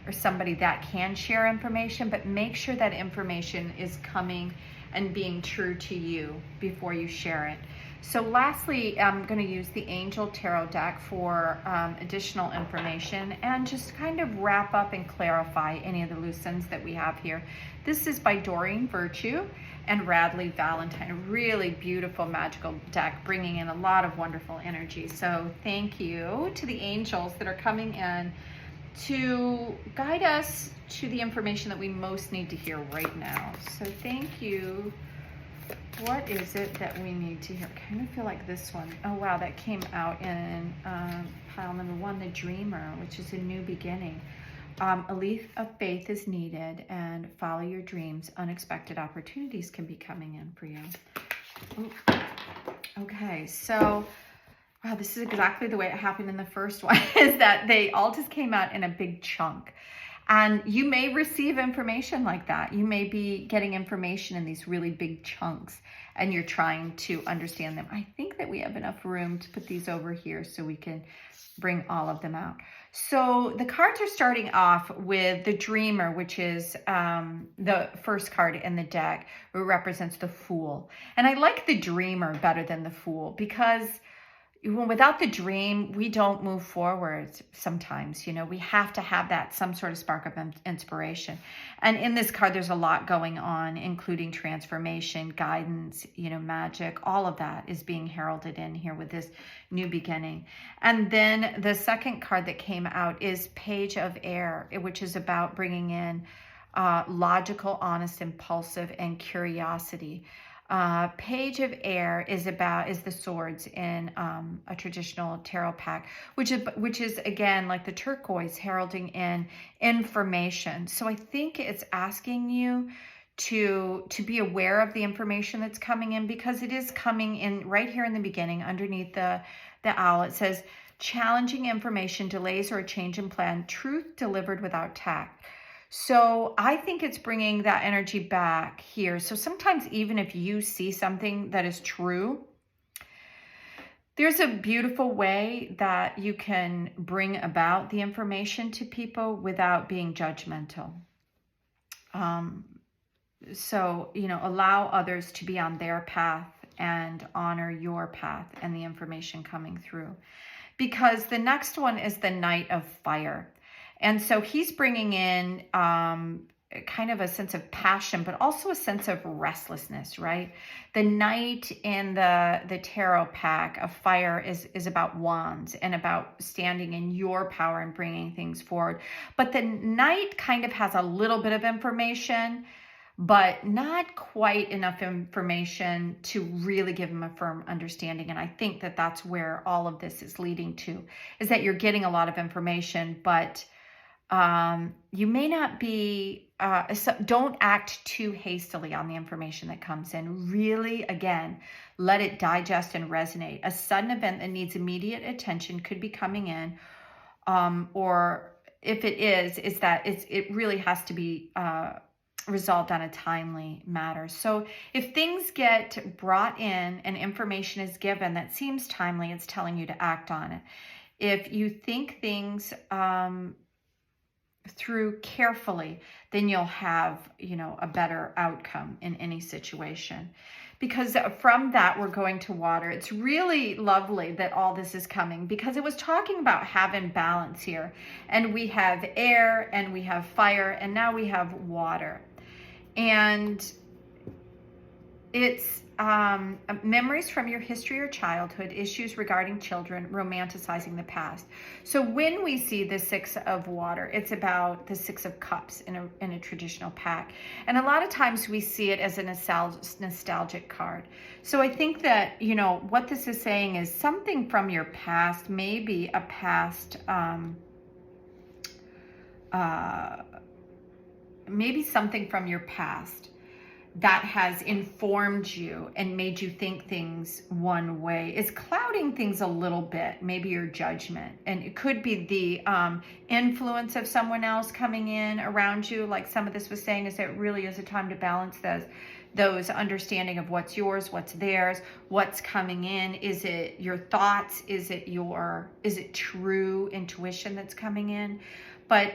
or somebody that can share information. But make sure that information is coming and being true to you before you share it. So lastly, I'm going to use the Angel Tarot deck for additional information and just kind of wrap up and clarify any of the loose ends that we have here. This is by Doreen Virtue and Radleigh Valentine. A really beautiful magical deck, bringing in a lot of wonderful energy. So thank you to the angels that are coming in to guide us to the information that we most need to hear right now. So thank you. What is it that we need to hear? I kind of feel like this one. Oh wow, that came out in pile number 1, the Dreamer, which is a new beginning. A leap of faith is needed, and follow your dreams. Unexpected opportunities can be coming in for you. Ooh. Okay, so wow, this is exactly the way it happened in the first one, is that they all just came out in a big chunk. And you may receive information like that. You may be getting information in these really big chunks, and you're trying to understand them. I think that we have enough room to put these over here so we can bring all of them out. So the cards are starting off with the Dreamer, which is the first card in the deck, who represents the Fool. And I like the Dreamer better than the Fool, because without the dream, we don't move forward sometimes. We have to have that, some sort of spark of inspiration. And in this card, there's a lot going on, including transformation, guidance, magic. All of that is being heralded in here with this new beginning. And then the second card that came out is Page of Air, which is about bringing in logical, honest, impulsive, and curiosity. Page of Air is the swords in a traditional tarot pack, which is again like the turquoise, heralding in information. So I think it's asking you to be aware of the information that's coming in, because it is coming in right here in the beginning underneath the owl. It says, challenging information, delays, or a change in plan, truth delivered without tact. So I think it's bringing that energy back here. So sometimes even if you see something that is true, there's a beautiful way that you can bring about the information to people without being judgmental. So, allow others to be on their path and honor your path and the information coming through. Because the next one is the Knight of Fire. And so he's bringing in kind of a sense of passion, but also a sense of restlessness, right? The Knight in the tarot pack of fire is about wands and about standing in your power and bringing things forward. But the Knight kind of has a little bit of information, but not quite enough information to really give him a firm understanding. And I think that that's where all of this is leading to, is that you're getting a lot of information, but you may not be, don't act too hastily on the information that comes in. Really, again, let it digest and resonate. A sudden event that needs immediate attention could be coming in, or if it is that it really has to be resolved on a timely matter. So if things get brought in and information is given that seems timely, it's telling you to act on it. If you think things through carefully, then you'll have, a better outcome in any situation. Because from that, we're going to water. It's really lovely that all this is coming, because it was talking about having balance here. And we have air and we have fire, and now we have water. And it's memories from your history or childhood, issues regarding children, romanticizing the past. So when we see the Six of Water, it's about the Six of Cups in a traditional pack. And a lot of times we see it as a nostalgic card. So I think that, what this is saying is something from your past, maybe a past, maybe something from your past that has informed you and made you think things one way is clouding things a little bit, maybe your judgment. And it could be the influence of someone else coming in around you, like some of this was saying, is it really is a time to balance those understanding of what's yours, what's theirs, what's coming in. Is it your thoughts? Is it true intuition that's coming in? But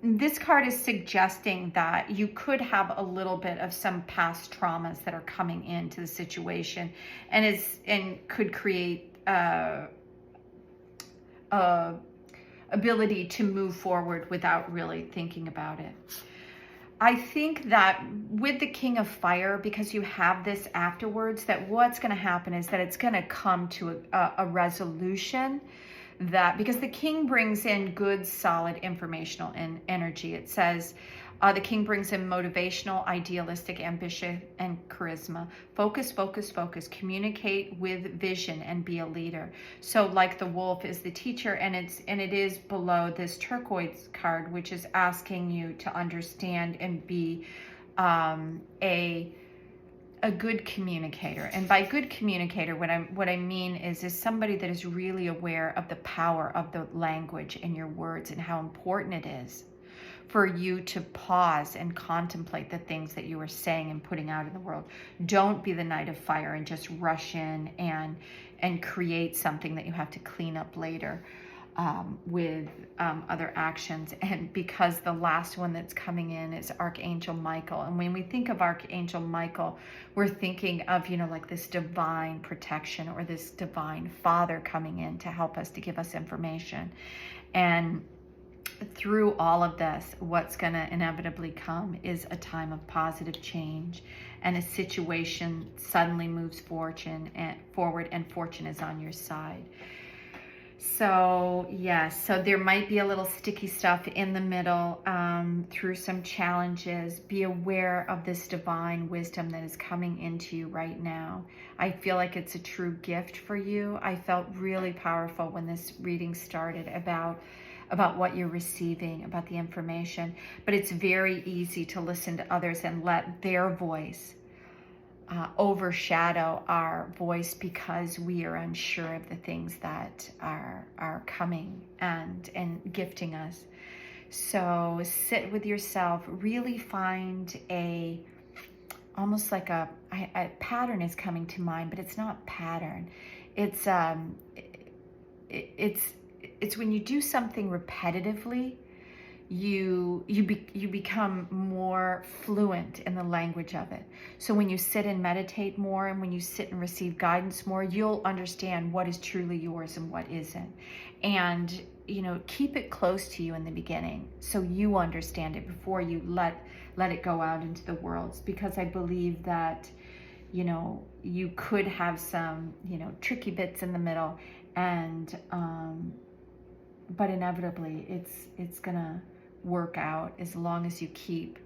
this card is suggesting that you could have a little bit of some past traumas that are coming into the situation, and could create ability to move forward without really thinking about it. I think that with the King of Fire, because you have this afterwards, that what's going to happen is that it's going to come to a resolution. That because the King brings in good, solid, informational and energy. It says the King brings in motivational, idealistic, ambition, and charisma. Focus, focus, focus. Communicate with vision and be a leader. So like the Wolf is the teacher, and it is below this turquoise card, which is asking you to understand and be a good communicator. And by good communicator, what I mean is somebody that is really aware of the power of the language in your words and how important it is for you to pause and contemplate the things that you are saying and putting out in the world. Don't be the Knight of Fire and just rush in and create something that you have to clean up later. With other actions. And because the last one that's coming in is Archangel Michael. And when we think of Archangel Michael, we're thinking of, like this divine protection or this divine Father coming in to help us, to give us information. And through all of this, what's going to inevitably come is a time of positive change, and a situation suddenly moves forward and fortune is on your side. So yes, so there might be a little sticky stuff in the middle through some challenges. Be aware of this divine wisdom that is coming into you right now. I feel like it's a true gift for you. I felt really powerful when this reading started about what you're receiving, about the information. But it's very easy to listen to others and let their voice overshadow our voice, because we are unsure of the things that are coming and gifting us. So sit with yourself, really find almost like a pattern is coming to mind, but it's not pattern. It's when you do something repetitively, you become more fluent in the language of it. So when you sit and meditate more, and when you sit and receive guidance more, you'll understand what is truly yours and what isn't. And keep it close to you in the beginning, so you understand it before you let it go out into the world. Because I believe that you could have some tricky bits in the middle, and but inevitably it's gonna work out, as long as you keep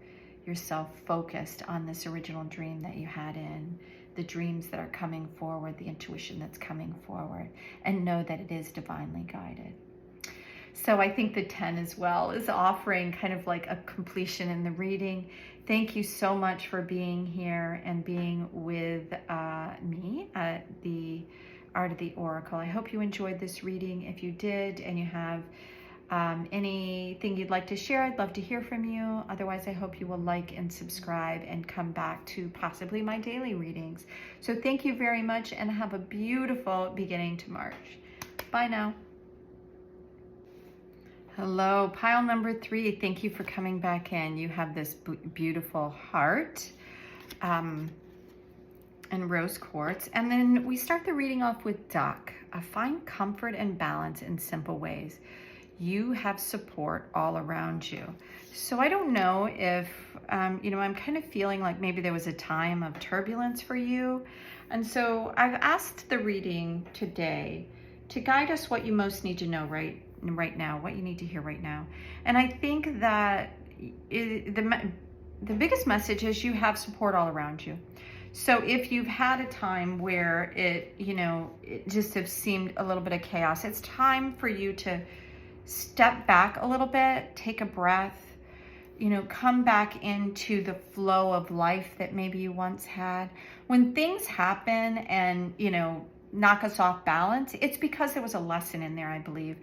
yourself focused on this original dream that you had, in the dreams that are coming forward, the intuition that's coming forward, and know that it is divinely guided. So I think the 10 as well is offering kind of like a completion in the reading. Thank you so much for being here and being with me at the Art of the Oracle. I hope you enjoyed this reading. If you did, and you have anything you'd like to share, I'd love to hear from you. Otherwise, I hope you will like and subscribe and come back to possibly my daily readings. So thank you very much, and have a beautiful beginning to March. Bye now. Hello, pile number 3. Thank you for coming back in. You have this beautiful heart and rose quartz. And then we start the reading off with duck. Find comfort and balance in simple ways. You have support all around you. So I don't know if, I'm kind of feeling like maybe there was a time of turbulence for you. And so I've asked the reading today to guide us what you most need to know right now, what you need to hear right now. And I think that the biggest message is you have support all around you. So if you've had a time where it just have seemed a little bit of chaos, it's time for you to step back a little bit, take a breath, come back into the flow of life that maybe you once had. When things happen and, knock us off balance, it's because there was a lesson in there, I believe,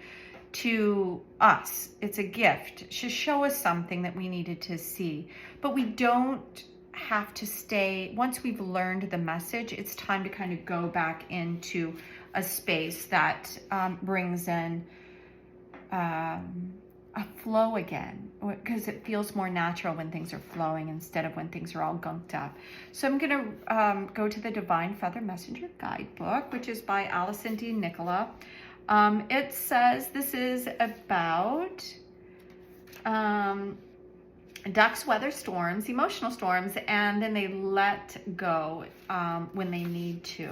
to us. It's a gift to show us something that we needed to see. But we don't have to stay. Once we've learned the message, it's time to kind of go back into a space that brings in a flow again, because it feels more natural when things are flowing instead of when things are all gunked up. So I'm going to go to the Divine Feather Messenger Guidebook, which is by Alison DeNecola. It says this is about ducks weather storms, emotional storms, and then they let go when they need to.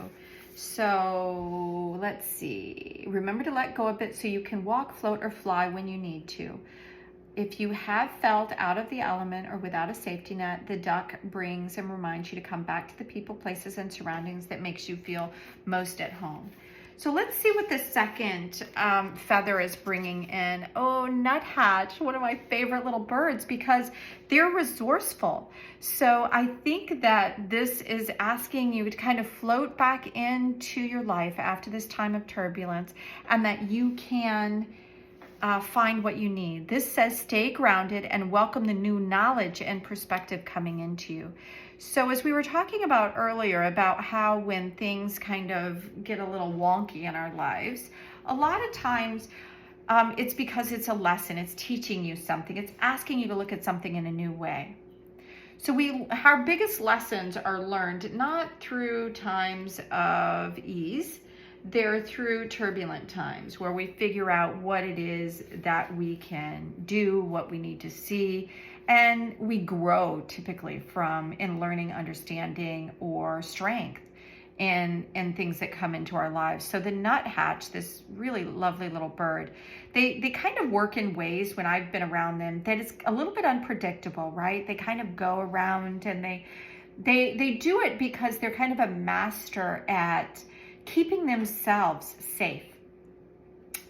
So let's see. Remember to let go of it so you can walk, float, or fly when you need to. If you have felt out of the element or without a safety net, the duck brings and reminds you to come back to the people, places, and surroundings that makes you feel most at home. So let's see what the second feather is bringing in. Oh, nuthatch, one of my favorite little birds, because they're resourceful. So I think that this is asking you to kind of float back into your life after this time of turbulence, and that you can find what you need. This says stay grounded and welcome the new knowledge and perspective coming into you. So as we were talking about earlier, about how when things kind of get a little wonky in our lives, a lot of times it's because it's a lesson. It's teaching you something. It's asking you to look at something in a new way. So our biggest lessons are learned not through times of ease. They're through turbulent times where we figure out what it is that we can do, what we need to see, and we grow typically in learning, understanding, or strength in things that come into our lives. So the nuthatch, this really lovely little bird, they kind of work in ways when I've been around them that is a little bit unpredictable, right? They kind of go around and they do it because they're kind of a master at keeping themselves safe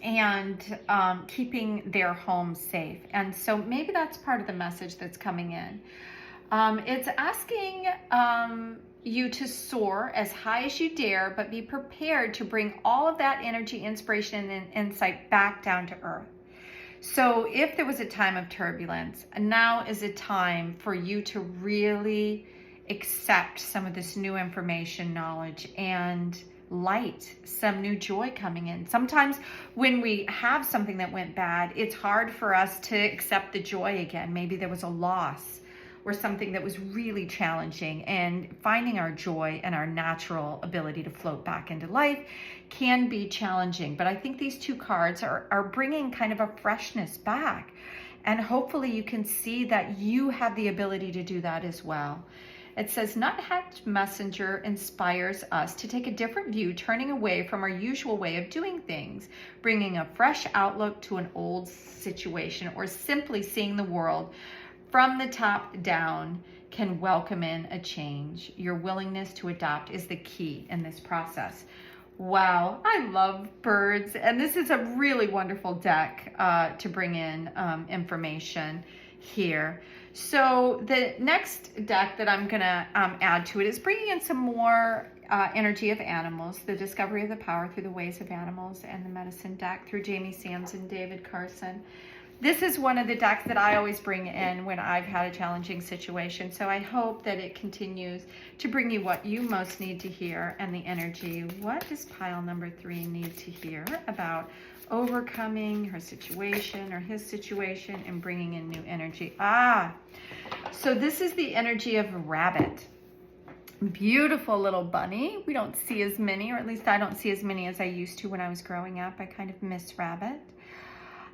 and keeping their home safe. And so maybe that's part of the message that's coming in. It's asking you to soar as high as you dare, but be prepared to bring all of that energy, inspiration, and insight back down to earth. So if there was a time of turbulence, now is a time for you to really accept some of this new information, knowledge, and light, some new joy coming in. Sometimes when we have something that went bad, it's hard for us to accept the joy again. Maybe there was a loss or something that was really challenging, and finding our joy and our natural ability to float back into life can be challenging. But I think these two cards are bringing kind of a freshness back, and hopefully you can see that you have the ability to do that as well. It says, Nuthatch Messenger inspires us to take a different view, turning away from our usual way of doing things, bringing a fresh outlook to an old situation, or simply seeing the world from the top down can welcome in a change. Your willingness to adopt is the key in this process. Wow, I love birds, and this is a really wonderful deck to bring in information here. So the next deck that I'm gonna add to it is bringing in some more energy of animals, the discovery of the power through the ways of animals, and the medicine deck through Jamie Sams and David Carson. This is one of the decks that I always bring in when I've had a challenging situation. So I hope that it continues to bring you what you most need to hear, and the energy. What does pile number 3 need to hear about overcoming her situation or his situation and bringing in new energy? So this is the energy of a rabbit. Beautiful little bunny. We don't see as many, or at least I don't see as many as I used to when I was growing up. I kind of miss rabbit.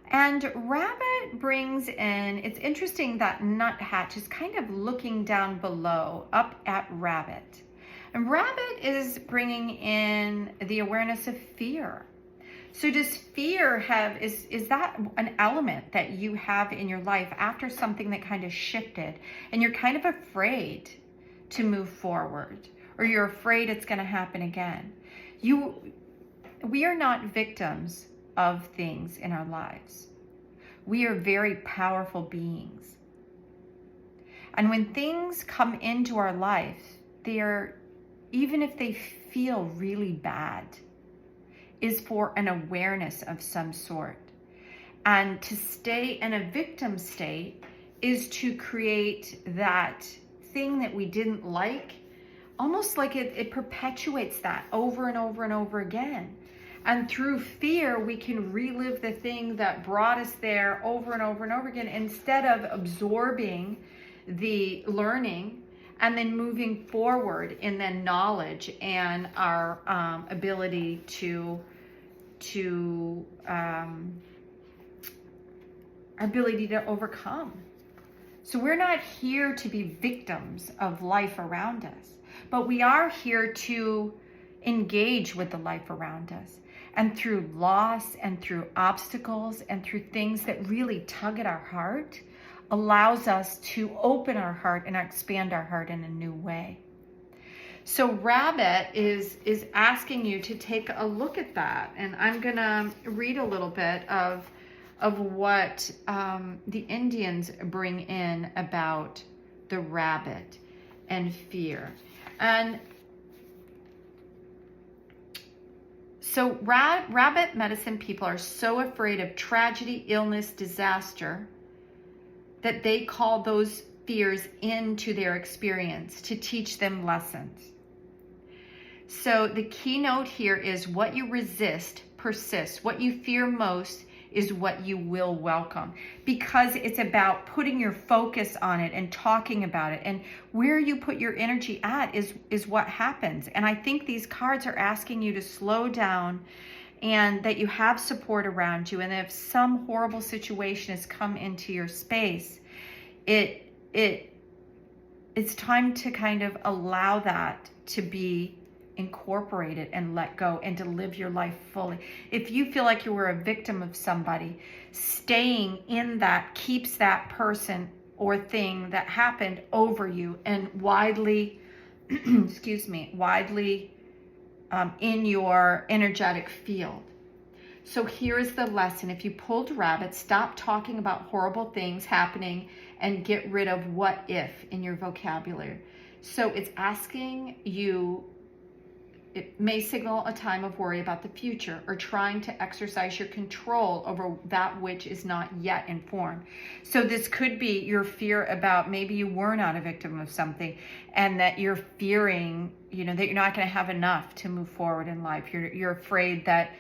And rabbit brings in, it's interesting that nuthatch is kind of looking down below, up at rabbit. And rabbit is bringing in the awareness of fear. So does fear have, is that an element that you have in your life after something that kind of shifted, and you're kind of afraid to move forward, or you're afraid it's going to happen again? We are not victims of things in our lives. We are very powerful beings. And when things come into our life, even if they feel really bad, is for an awareness of some sort. And to stay in a victim state is to create that thing that we didn't like, almost like it perpetuates that over and over and over again. And through fear, we can relive the thing that brought us there over and over and over again, instead of absorbing the learning and then moving forward in the knowledge and our ability to overcome. So we're not here to be victims of life around us, but we are here to engage with the life around us. And through loss and through obstacles and through things that really tug at our heart, allows us to open our heart and expand our heart in a new way. So rabbit is asking you to take a look at that. And I'm gonna read a little bit of what the Indians bring in about the rabbit and fear. And so rabbit medicine people are so afraid of tragedy, illness, disaster, that they call those fears into their experience to teach them lessons. So the keynote here is what you resist persists. What you fear most is what you will welcome, because it's about putting your focus on it and talking about it, and where you put your energy at is what happens. And I think these cards are asking you to slow down, and that you have support around you, and if some horrible situation has come into your space, it's time to kind of allow that to be incorporated and let go, and to live your life fully. If you feel like you were a victim of somebody, staying in that keeps that person or thing that happened over you and widely in your energetic field. So here's the lesson. If you pulled rabbit, stop talking about horrible things happening and get rid of what if in your vocabulary. So it's asking you, it may signal a time of worry about the future or trying to exercise your control over that which is not yet informed. So this could be your fear about maybe you were not a victim of something and that you're fearing, that you're not going to have enough to move forward in life. You're afraid that,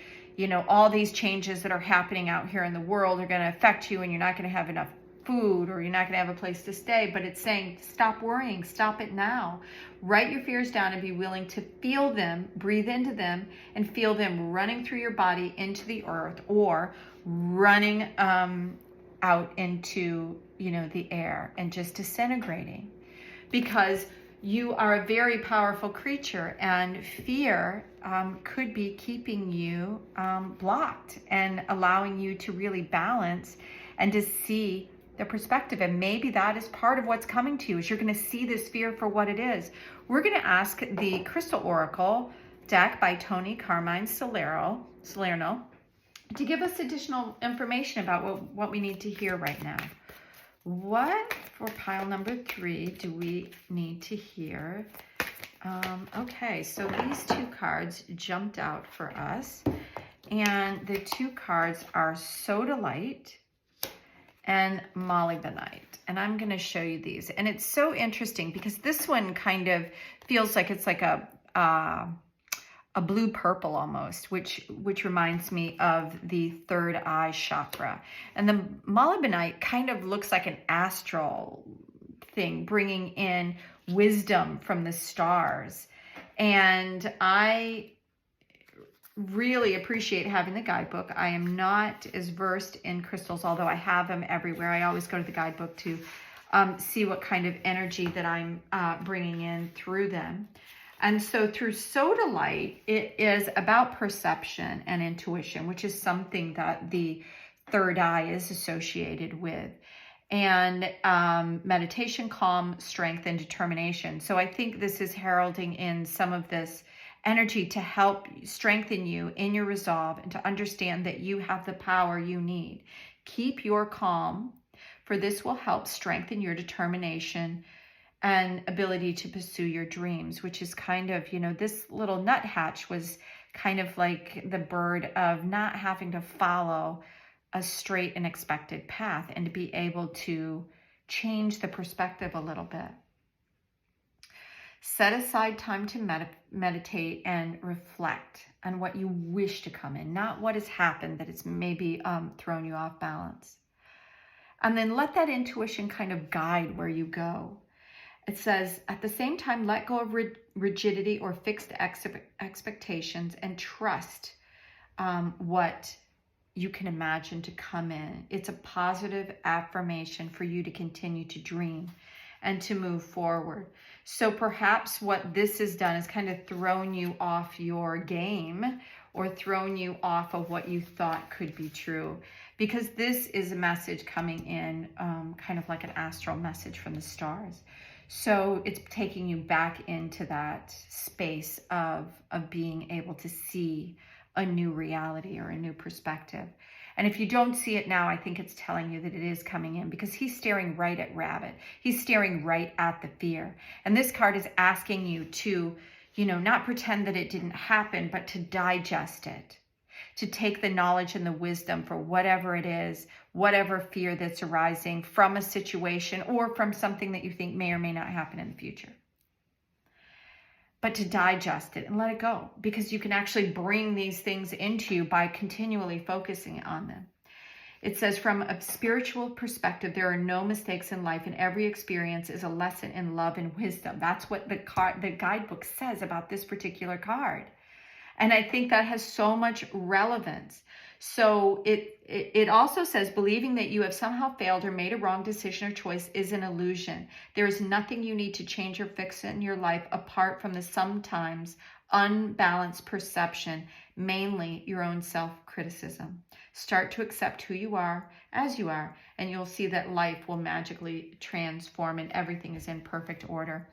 all these changes that are happening out here in the world are going to affect you and you're not going to have enough food or you're not going to have a place to stay. But it's saying, stop worrying, stop it now. Write your fears down and be willing to feel them, breathe into them, and feel them running through your body into the earth or running out into, the air and just disintegrating. Because you are a very powerful creature, and fear could be keeping you blocked and allowing you to really balance and to see the perspective. And maybe that is part of what's coming to you, is you're going to see this fear for what it is. We're going to ask the Crystal Oracle deck by Toni, Carmine, Salerno to give us additional information about what we need to hear right now. What, for pile number 3, do we need to hear? Okay, so these 2 cards jumped out for us. And the 2 cards are Sodalite and Molybdenite. And I'm going to show you these. And it's so interesting because this one kind of feels like it's like a blue purple almost, which reminds me of the third eye chakra. And the Molybdenite kind of looks like an astral thing, bringing in wisdom from the stars. And I really appreciate having the guidebook. I am not as versed in crystals, although I have them everywhere. I always go to the guidebook to see what kind of energy that I'm bringing in through them. And so through Sodalite, it is about perception and intuition, which is something that the third eye is associated with. And meditation, calm, strength, and determination. So I think this is heralding in some of this energy to help strengthen you in your resolve and to understand that you have the power you need. Keep your calm, for this will help strengthen your determination and ability to pursue your dreams, which is kind of, this little nuthatch was kind of like the bird of not having to follow a straight and expected path and to be able to change the perspective a little bit. Set aside time to meditate and reflect on what you wish to come in, not what has happened that it's maybe thrown you off balance. And then let that intuition kind of guide where you go. It says, at the same time, let go of rigidity or fixed expectations and trust what you can imagine to come in. It's a positive affirmation for you to continue to dream and to move forward. So perhaps what this has done is kind of thrown you off your game or thrown you off of what you thought could be true, because this is a message coming in kind of like an astral message from the stars. So it's taking you back into that space of being able to see a new reality or a new perspective. And if you don't see it now, I think it's telling you that it is coming in, because he's staring right at Rabbit. He's staring right at the fear. And this card is asking you to, not pretend that it didn't happen, but to digest it, to take the knowledge and the wisdom for whatever it is, whatever fear that's arising from a situation or from something that you think may or may not happen in the future. But to digest it and let it go, because you can actually bring these things into you by continually focusing on them. It says, from a spiritual perspective, there are no mistakes in life, and every experience is a lesson in love and wisdom. That's what the guidebook says about this particular card. And I think that has so much relevance. So it also says, believing that you have somehow failed or made a wrong decision or choice is an illusion. There is nothing you need to change or fix in your life apart from the sometimes unbalanced perception, mainly your own self-criticism. Start to accept who you are as you are, and you'll see that life will magically transform and everything is in perfect order.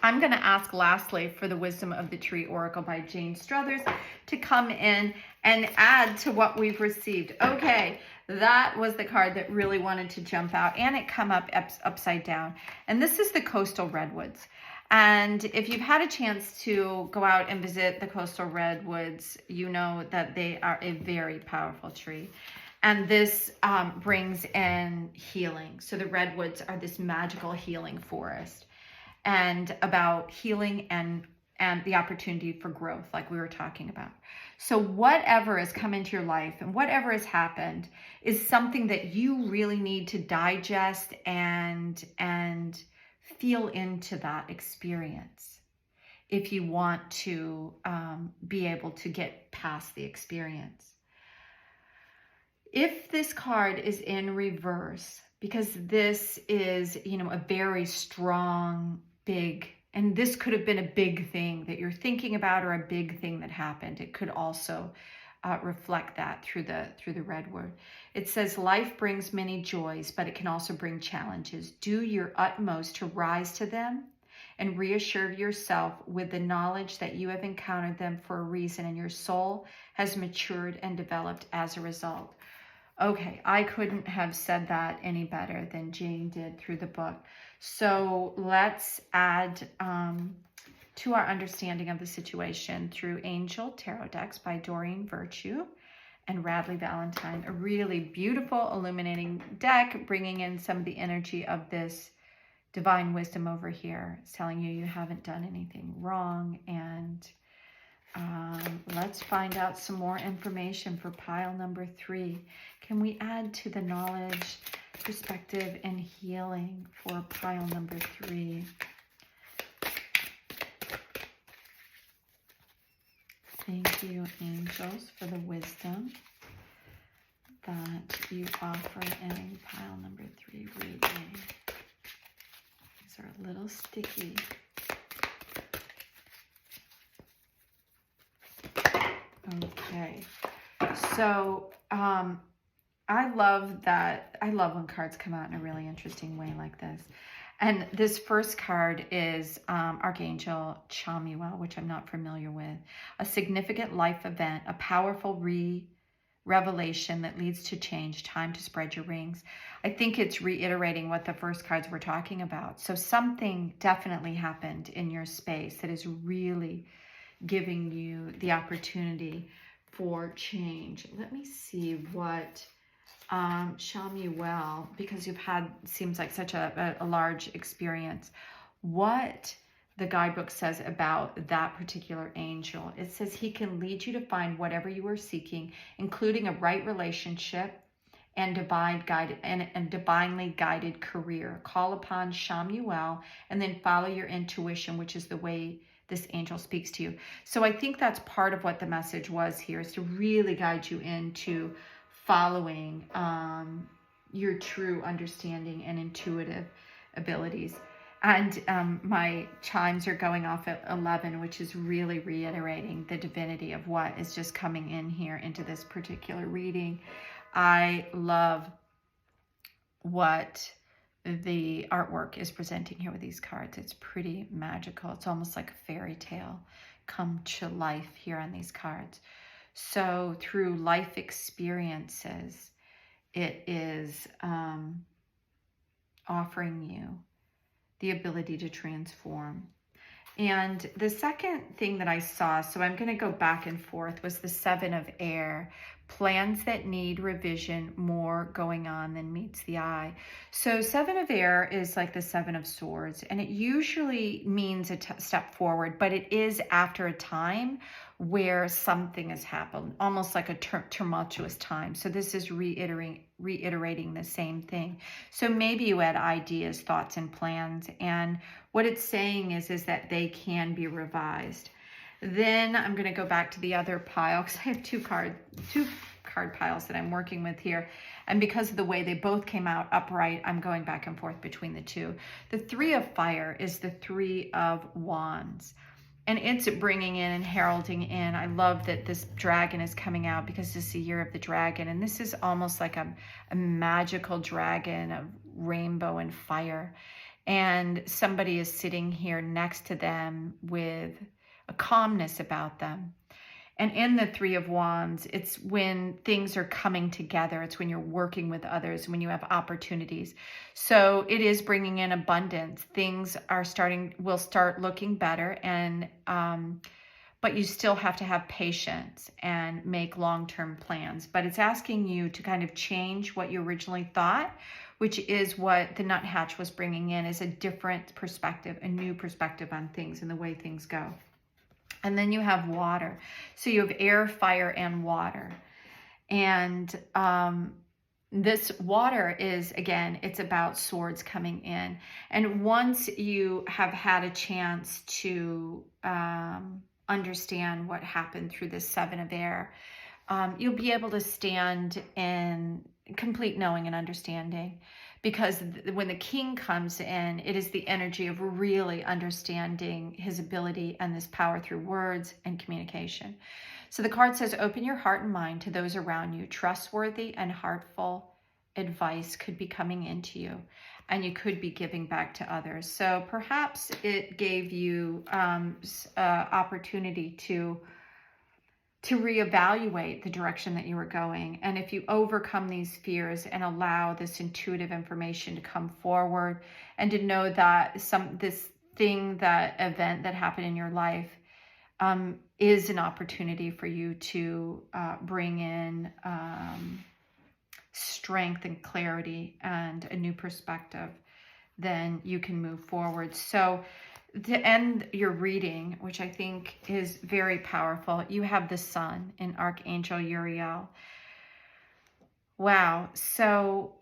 I'm going to ask lastly for the Wisdom of the Tree Oracle by Jane Struthers to come in and add to what we've received. Okay, that was the card that really wanted to jump out, and it come up upside down. And this is the Coastal Redwoods. And if you've had a chance to go out and visit the coastal redwoods, you know that they are a very powerful tree. And this brings in healing. So the redwoods are this magical healing forest, and about healing and the opportunity for growth, like we were talking about. So whatever has come into your life and whatever has happened is something that you really need to digest and feel into that experience if you want to be able to get past the experience. If this card is in reverse, because this is, you know, a very strong, big, and this could have been a big thing that you're thinking about or a big thing that happened. It could also reflect that through the redwood. It says, life brings many joys, but it can also bring challenges. Do your utmost to rise to them and reassure yourself with the knowledge that you have encountered them for a reason and your soul has matured and developed as a result. Okay, I couldn't have said that any better than Jane did through the book. So let's add to our understanding of the situation through Angel Tarot decks by Doreen Virtue and Radleigh Valentine. A really beautiful, illuminating deck, bringing in some of the energy of this divine wisdom over here. It's telling you you haven't done anything wrong. And let's find out some more information for pile number 3. Can we add to the knowledge, perspective, and healing for pile number 3? Thank you, angels, for the wisdom that you offer in pile number 3 reading. These are a little sticky. Okay, so I love that. I love when cards come out in a really interesting way like this. And this first card is Archangel Chamuel, which I'm not familiar with. A significant life event, a powerful revelation that leads to change, time to spread your wings. I think it's reiterating what the first cards were talking about. So something definitely happened in your space that is really giving you the opportunity for change. Let me see what Shamuel, because you've had, seems like such a large experience, what the guidebook says about that particular angel. It says he can lead you to find whatever you are seeking, including a right relationship and divinely guided career. Call upon Shamuel and then follow your intuition, which is the way this angel speaks to you. So I think that's part of what the message was here, is to really guide you into following your true understanding and intuitive abilities. And my chimes are going off at 11, which is really reiterating the divinity of what is just coming in here into this particular reading. I love what the artwork is presenting here with these cards. It's pretty magical. It's almost like a fairy tale come to life here on these cards. So through life experiences, it is offering you the ability to transform. And the second thing that I saw, so I'm going to go back and forth, was the 7 of air. Plans that need revision, more going on than meets the eye. So 7 of air is like the 7 of swords, and it usually means a step forward, but it is after a time where something has happened, almost like a tumultuous time. So this is reiterating the same thing. So maybe you had ideas, thoughts, and plans, and what it's saying is that they can be revised. Then I'm going to go back to the other pile because I have two card piles that I'm working with here. And because of the way they both came out upright, I'm going back and forth between the two. The 3 of fire is the 3 of wands. And it's bringing in and heralding in. I love that this dragon is coming out because this is the year of the dragon. And this is almost like a magical dragon of rainbow and fire. And somebody is sitting here next to them with a calmness about them. And in the Three of Wands, it's when things are coming together. It's when you're working with others, when you have opportunities. So it is bringing in abundance. Things will start looking better, and but you still have to have patience and make long-term plans. But it's asking you to kind of change what you originally thought, which is what the nuthatch was bringing in, is a different perspective, a new perspective on things and the way things go. And then you have water. So you have air, fire, and water. And this water is, again, it's about swords coming in. And once you have had a chance to understand what happened through this Seven of Air, you'll be able to stand in complete knowing and understanding. Because when the king comes in, it is the energy of really understanding his ability and this power through words and communication. So the card says, open your heart and mind to those around you. Trustworthy and heartful advice could be coming into you, and you could be giving back to others. So perhaps it gave you opportunity to reevaluate the direction that you were going. And if you overcome these fears and allow this intuitive information to come forward, and to know that this event that happened in your life is an opportunity for you to bring in strength and clarity and a new perspective, then you can move forward. So to end your reading, which I think is very powerful, you have the Sun in Archangel Uriel. Wow. So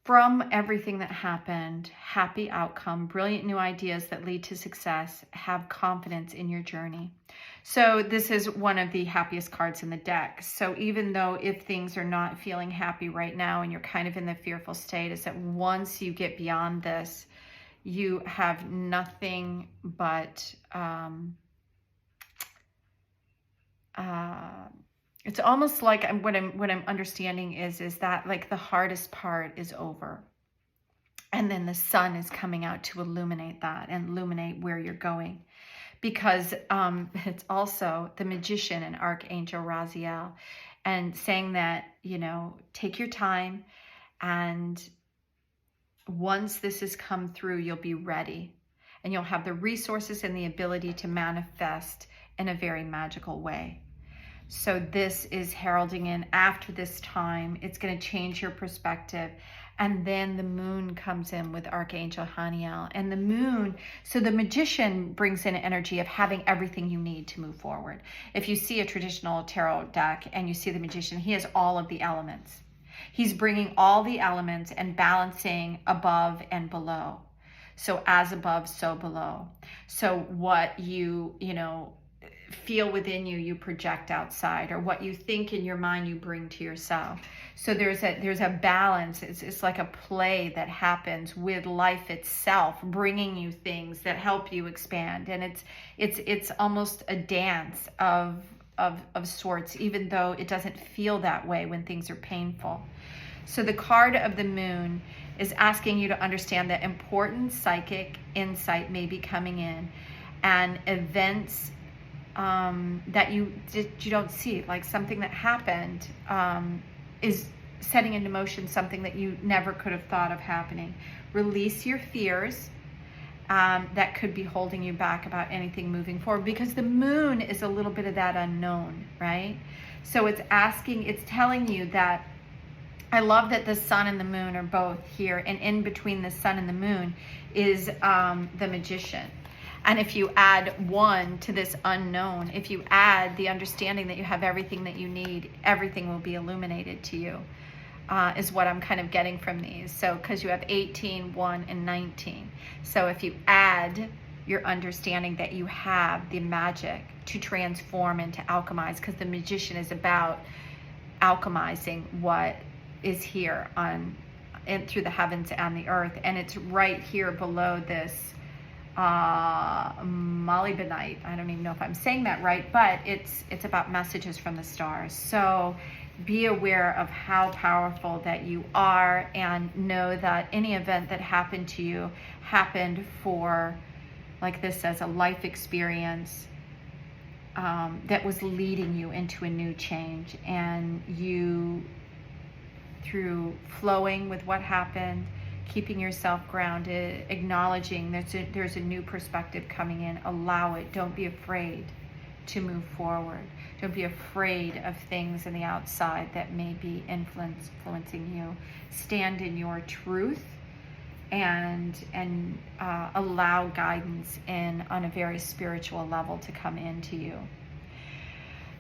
from everything that happened, happy outcome, brilliant new ideas that lead to success, have confidence in your journey. So this is one of the happiest cards in the deck. So even though if things are not feeling happy right now and you're kind of in the fearful state, is that once you get beyond this, you have nothing but it's almost like what I'm understanding is that like the hardest part is over, and then the sun is coming out to illuminate that and illuminate where you're going. Because it's also the Magician and Archangel Raziel, and saying that, you know, take your time, and once this has come through, you'll be ready, and you'll have the resources and the ability to manifest in a very magical way. So this is heralding in, after this time, it's going to change your perspective. And then the moon comes in with Archangel Haniel. And the moon, so the Magician brings in an energy of having everything you need to move forward. If you see a traditional tarot deck and you see the Magician, he has all of the elements. He's bringing all the elements and balancing above and below. So as above, so below. So what you feel within you, you project outside, or what you think in your mind, you bring to yourself. So there's a balance. It's like a play that happens with life itself, bringing you things that help you expand. And it's almost a dance of sorts, even though it doesn't feel that way when things are painful. So the card of the moon is asking you to understand that important psychic insight may be coming in, and events that you don't see, like something that happened is setting into motion something that you never could have thought of happening. Release your fears that could be holding you back about anything moving forward, because the moon is a little bit of that unknown, right? So it's telling you that, I love that the sun and the moon are both here, and in between the sun and the moon is the Magician. And if you add one to this unknown, if you add the understanding that you have everything that you need, everything will be illuminated to you, is what I'm kind of getting from these. So, because you have 18, 1, and 19. So if you add your understanding that you have the magic to transform and to alchemize, because the Magician is about alchemizing what is here through the heavens and the earth. And it's right here below this molybdenite. I don't even know if I'm saying that right, but it's about messages from the stars. So be aware of how powerful that you are, and know that any event that happened to you happened for, like this says, a life experience, that was leading you into a new change, and you, through flowing with what happened, keeping yourself grounded, acknowledging there's a new perspective coming in, allow it. Don't be afraid to move forward. Don't be afraid of things in the outside that may be influencing you. Stand in your truth and allow guidance on a very spiritual level to come into you.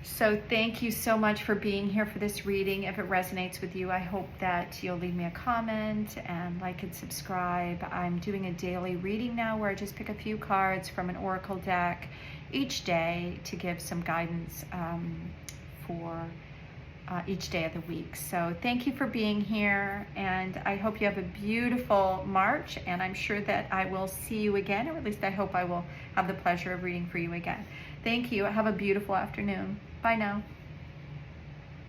So thank you so much for being here for this reading. If it resonates with you, I hope that you'll leave me a comment and like and subscribe. I'm doing a daily reading now where I just pick a few cards from an oracle deck each day to give some guidance for each day of the week. So thank you for being here, and I hope you have a beautiful March, and I'm sure that I will see you again, or at least I hope I will have the pleasure of reading for you again. Thank you. Have a beautiful afternoon. Bye now.